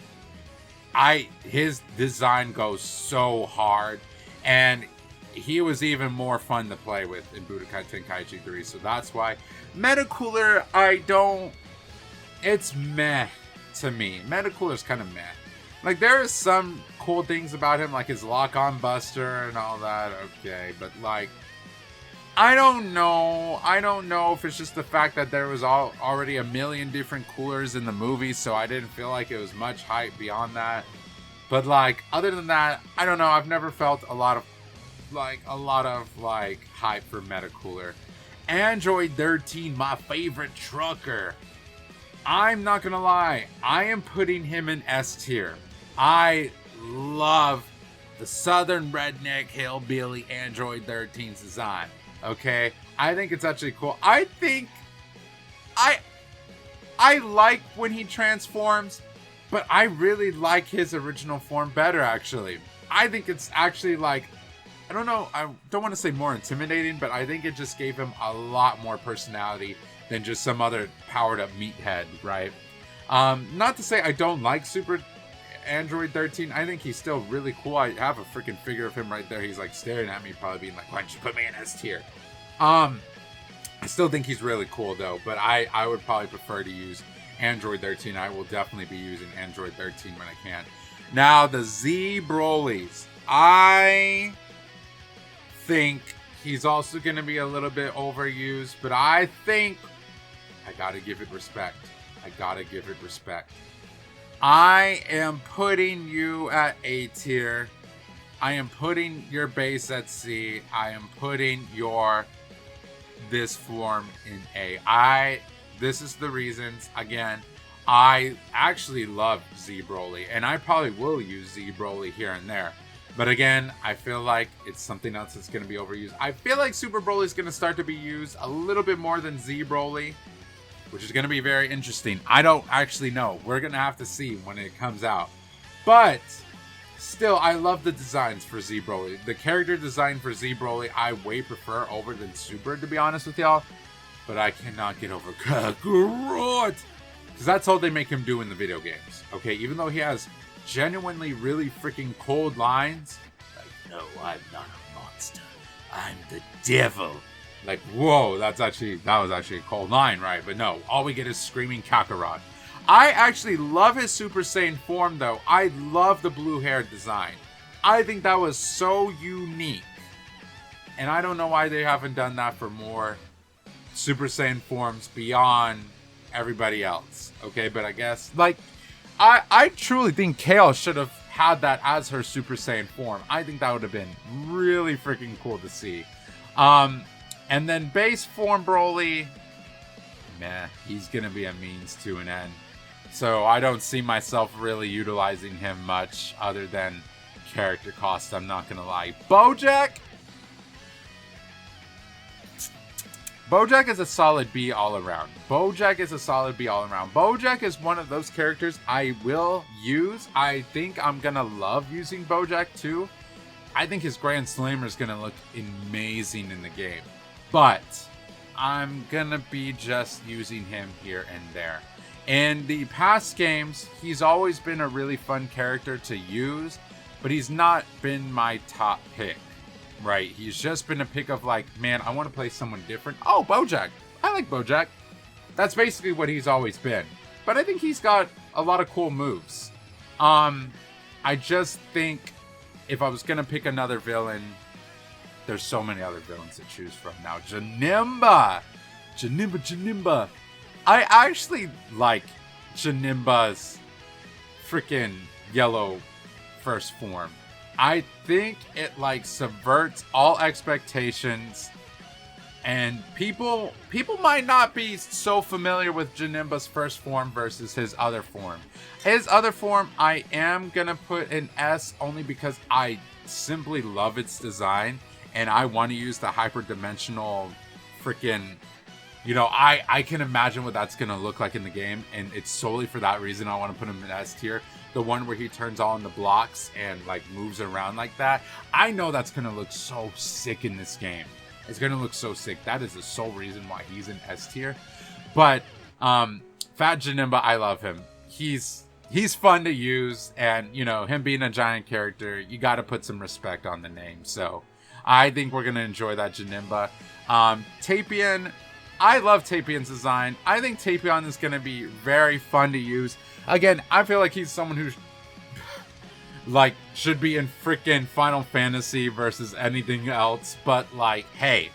His design goes so hard, and he was even more fun to play with in Budokai Tenkaichi 3, so that's why. Metacooler, it's meh to me. Metacooler's kind of meh. Like, there are some cool things about him, like his lock-on buster and all that, okay, but like, I don't know if it's just the fact that there was already a million different coolers in the movie, so I didn't feel like it was much hype beyond that. But like, other than that, I don't know, I've never felt a lot of hype for Metacooler. Android 13, my favorite trucker. I'm not gonna lie, I am putting him in S tier. I love the Southern Redneck Hillbilly Android 13's design. Okay, I think it's actually cool. I think I like when he transforms, but I really like his original form better, actually. I think it's actually like, I don't know, I don't want to say more intimidating, but I think it just gave him a lot more personality than just some other powered up meathead, right? Not to say I don't like Super Android 13. I think he's still really cool. I have a freaking figure of him right there. He's like staring at me, probably being like, why don't you put me in S tier? I still think he's really cool though, but I would probably prefer to use Android 13. I will definitely be using Android 13 when I can. Now, the Z Brolys. I think he's also going to be a little bit overused, but I think I gotta give it respect. I am putting you at A tier. I am putting your base at C. I am putting your this form in A. This is the reasons. Again, I actually love Z Broly, and I probably will use Z Broly here and there. But again, I feel like it's something else that's going to be overused. I feel like Super Broly is going to start to be used a little bit more than Z Broly, which is going to be very interesting. I don't actually know. We're going to have to see when it comes out. But still, I love the designs for Z Broly. The character design for Z Broly, I way prefer over than Super, to be honest with y'all. But I cannot get over Kakarot, because that's all they make him do in the video games. Okay, even though he has genuinely really freaking cold lines, like, no, I'm not a monster, I'm the devil. Like, whoa, that was actually a cold line, right? But no, all we get is screaming Kakarot. I actually love his Super Saiyan form, though. I love the blue hair design. I think that was so unique, and I don't know why they haven't done that for more Super Saiyan forms beyond everybody else. Okay, but I guess, like, I truly think Kale should have had that as her Super Saiyan form. I think that would have been really freaking cool to see. And then base form Broly, meh, he's gonna be a means to an end. So I don't see myself really utilizing him much other than character cost, I'm not gonna lie. Bojack is a solid B all around. Bojack is one of those characters I will use. I think I'm gonna love using Bojack too. I think his Grand Slammer is gonna look amazing in the game. But I'm gonna be just using him here and there. In the past games, he's always been a really fun character to use, but he's not been my top pick. Right, he's just been a pick of like, man, I want to play someone different. Oh, Bojack. I like Bojack. That's basically what he's always been. But I think he's got a lot of cool moves. I just think if I was going to pick another villain, there's so many other villains to choose from now. Janemba. I actually like Janemba's freaking yellow first form. I think it like subverts all expectations, and people might not be so familiar with Janemba's first form versus his other form. His other form, I am gonna put an S only because I simply love its design, and I want to use the hyperdimensional freaking, you know, I can imagine what that's gonna look like in the game, and it's solely for that reason I want to put him in S tier. The one where he turns on the blocks and like moves around like that. I know that's gonna look so sick in this game. It's gonna look so sick. That is the sole reason why he's in S tier. But Fat Janemba, I love him. He's fun to use, and you know, him being a giant character, you got to put some respect on the name. So I think we're gonna enjoy that Janemba. Tapion, I love Tapion's design. I think Tapion is gonna be very fun to use. Again, I feel like he's someone who like should be in freaking Final Fantasy versus anything else, but like, hey,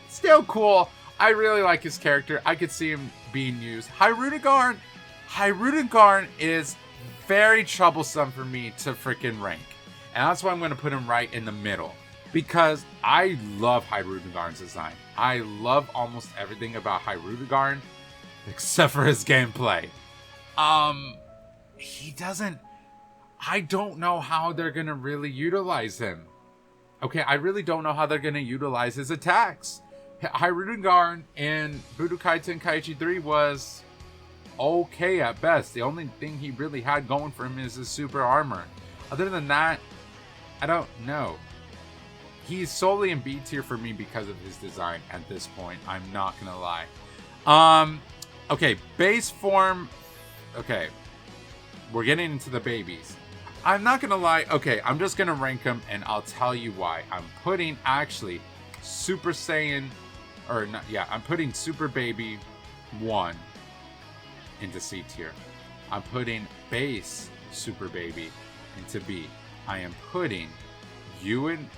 still cool. I really like his character. I could see him being used. Hyrudigarn is very troublesome for me to freaking rank, and that's why I'm going to put him right in the middle, because I love Hyrudigarn's design. I love almost everything about Hyrudigarn except for his gameplay. He doesn't, I don't know how they're gonna really utilize him. Okay, I really don't know how they're gonna utilize his attacks. Hyrudigarn in Budokai Tenkaichi 3 was okay at best. The only thing he really had going for him is his super armor. Other than that, I don't know. He's solely in B tier for me because of his design at this point. I'm not gonna lie. Okay, base form. Okay, we're getting into the babies. I'm not gonna lie. Okay, I'm just gonna rank them, and I'll tell you why. I'm putting actually Super Saiyan, or not? Yeah, I'm putting Super Baby 1 into C tier. I'm putting base Super Baby into B. I am putting U in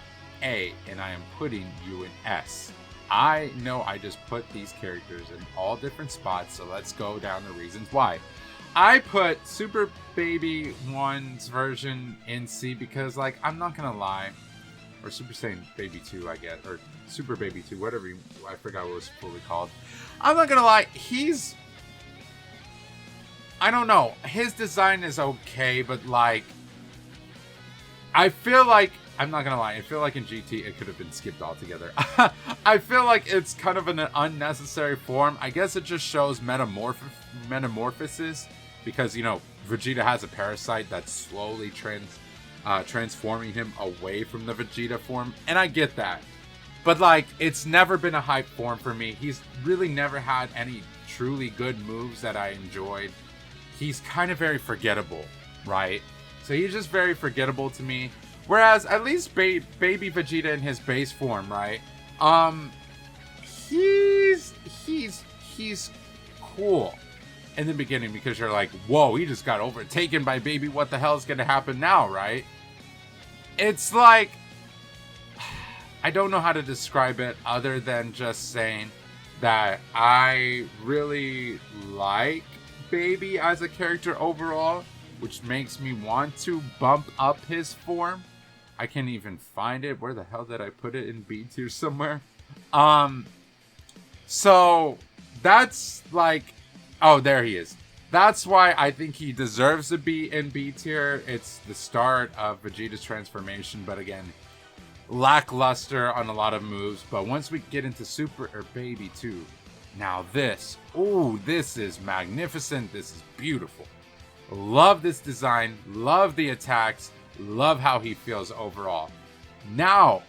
A, and I am putting U in S. I know I just put these characters in all different spots, so let's go down the reasons why. I put Super Baby 1's version in C because, like, I'm not gonna lie, or Super Saiyan Baby 2, I guess, or Super Baby 2, whatever. I forgot what it was fully called. I'm not gonna lie, I don't know. His design is okay, but like, I feel like, I'm not gonna lie, I feel like in GT it could have been skipped altogether. I feel like it's kind of an unnecessary form. I guess it just shows metamorphosis, because, you know, Vegeta has a parasite that's slowly transforming him away from the Vegeta form, and I get that. But like, it's never been a hype form for me. He's really never had any truly good moves that I enjoyed. He's kind of very forgettable, right? So he's just very forgettable to me. Whereas at least baby Vegeta in his base form, right? He's cool in the beginning, because you're like, whoa, he just got overtaken by baby. What the hell is gonna happen now, right? It's like, I don't know how to describe it other than just saying that I really like baby as a character overall, which makes me want to bump up his form. I can't even find it. Where the hell did I put it? In B tier somewhere? So that's like, oh, there he is. That's why I think he deserves to be in B tier. It's the start of Vegeta's transformation, but again, lackluster on a lot of moves. But once we get into Super or Baby 2, now this, ooh, this is magnificent. This is beautiful. Love this design. Love the attacks. Love how he feels overall. Now,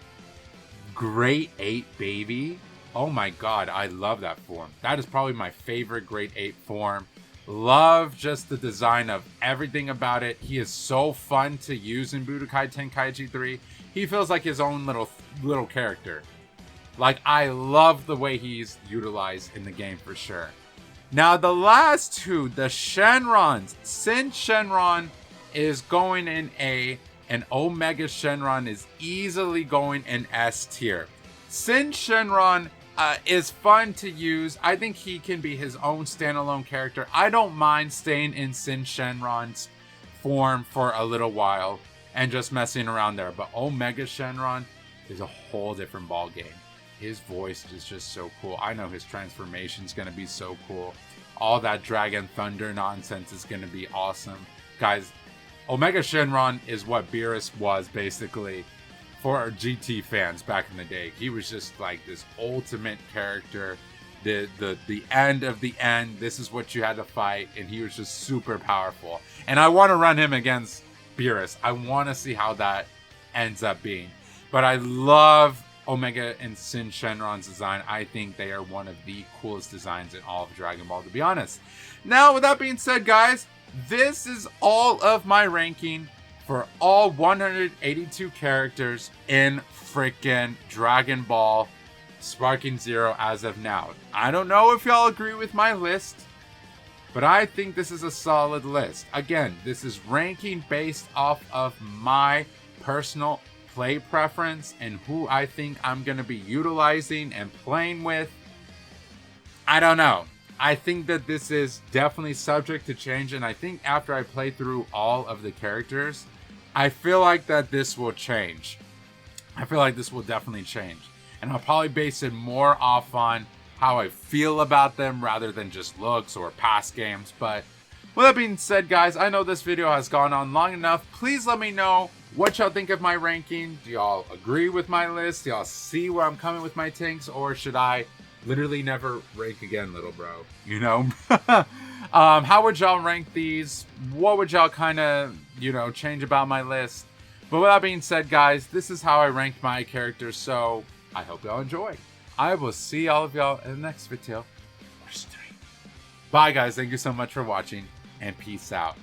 Grade 8 Baby. Oh my god, I love that form. That is probably my favorite Grade 8 form. Love just the design of everything about it. He is so fun to use in Budokai Tenkaichi 3. He feels like his own little character. Like, I love the way he's utilized in the game for sure. Now, the last two, the Shenrons. Sin Shenron is going in A, and Omega Shenron is easily going in S tier. Sin Shenron is fun to use. I think he can be his own standalone character. I don't mind staying in Sin Shenron's form for a little while and just messing around there. But Omega Shenron is a whole different ball game. His voice is just so cool. I know his transformation is going to be so cool. All that Dragon Thunder nonsense is going to be awesome. Guys, Omega Shenron is what Beerus was basically for our GT fans back in the day. He was just like this ultimate character. The end of the end. This is what you had to fight. And he was just super powerful. And I want to run him against Beerus. I want to see how that ends up being. But I love Omega and Sin Shenron's design. I think they are one of the coolest designs in all of Dragon Ball, to be honest. Now, with that being said, guys, this is all of my ranking for all 182 characters in freaking Dragon Ball Sparking Zero as of now. I don't know if y'all agree with my list, but I think this is a solid list. Again, this is ranking based off of my personal play preference and who I think I'm going to be utilizing and playing with. I don't know. I think that this is definitely subject to change, and I think after I play through all of the characters, I feel like that this will change. I feel like this will definitely change. And I'll probably base it more off on how I feel about them rather than just looks or past games. But with that being said, guys, I know this video has gone on long enough. Please let me know what y'all think of my ranking. Do y'all agree with my list? Do y'all see where I'm coming with my tanks? Or should I literally never rank again, little bro? You know? How would y'all rank these? What would y'all kind of, change about my list? But with that being said, guys, this is how I ranked my characters. So I hope y'all enjoy. I will see all of y'all in the next video or stream. Bye, guys. Thank you so much for watching, and peace out.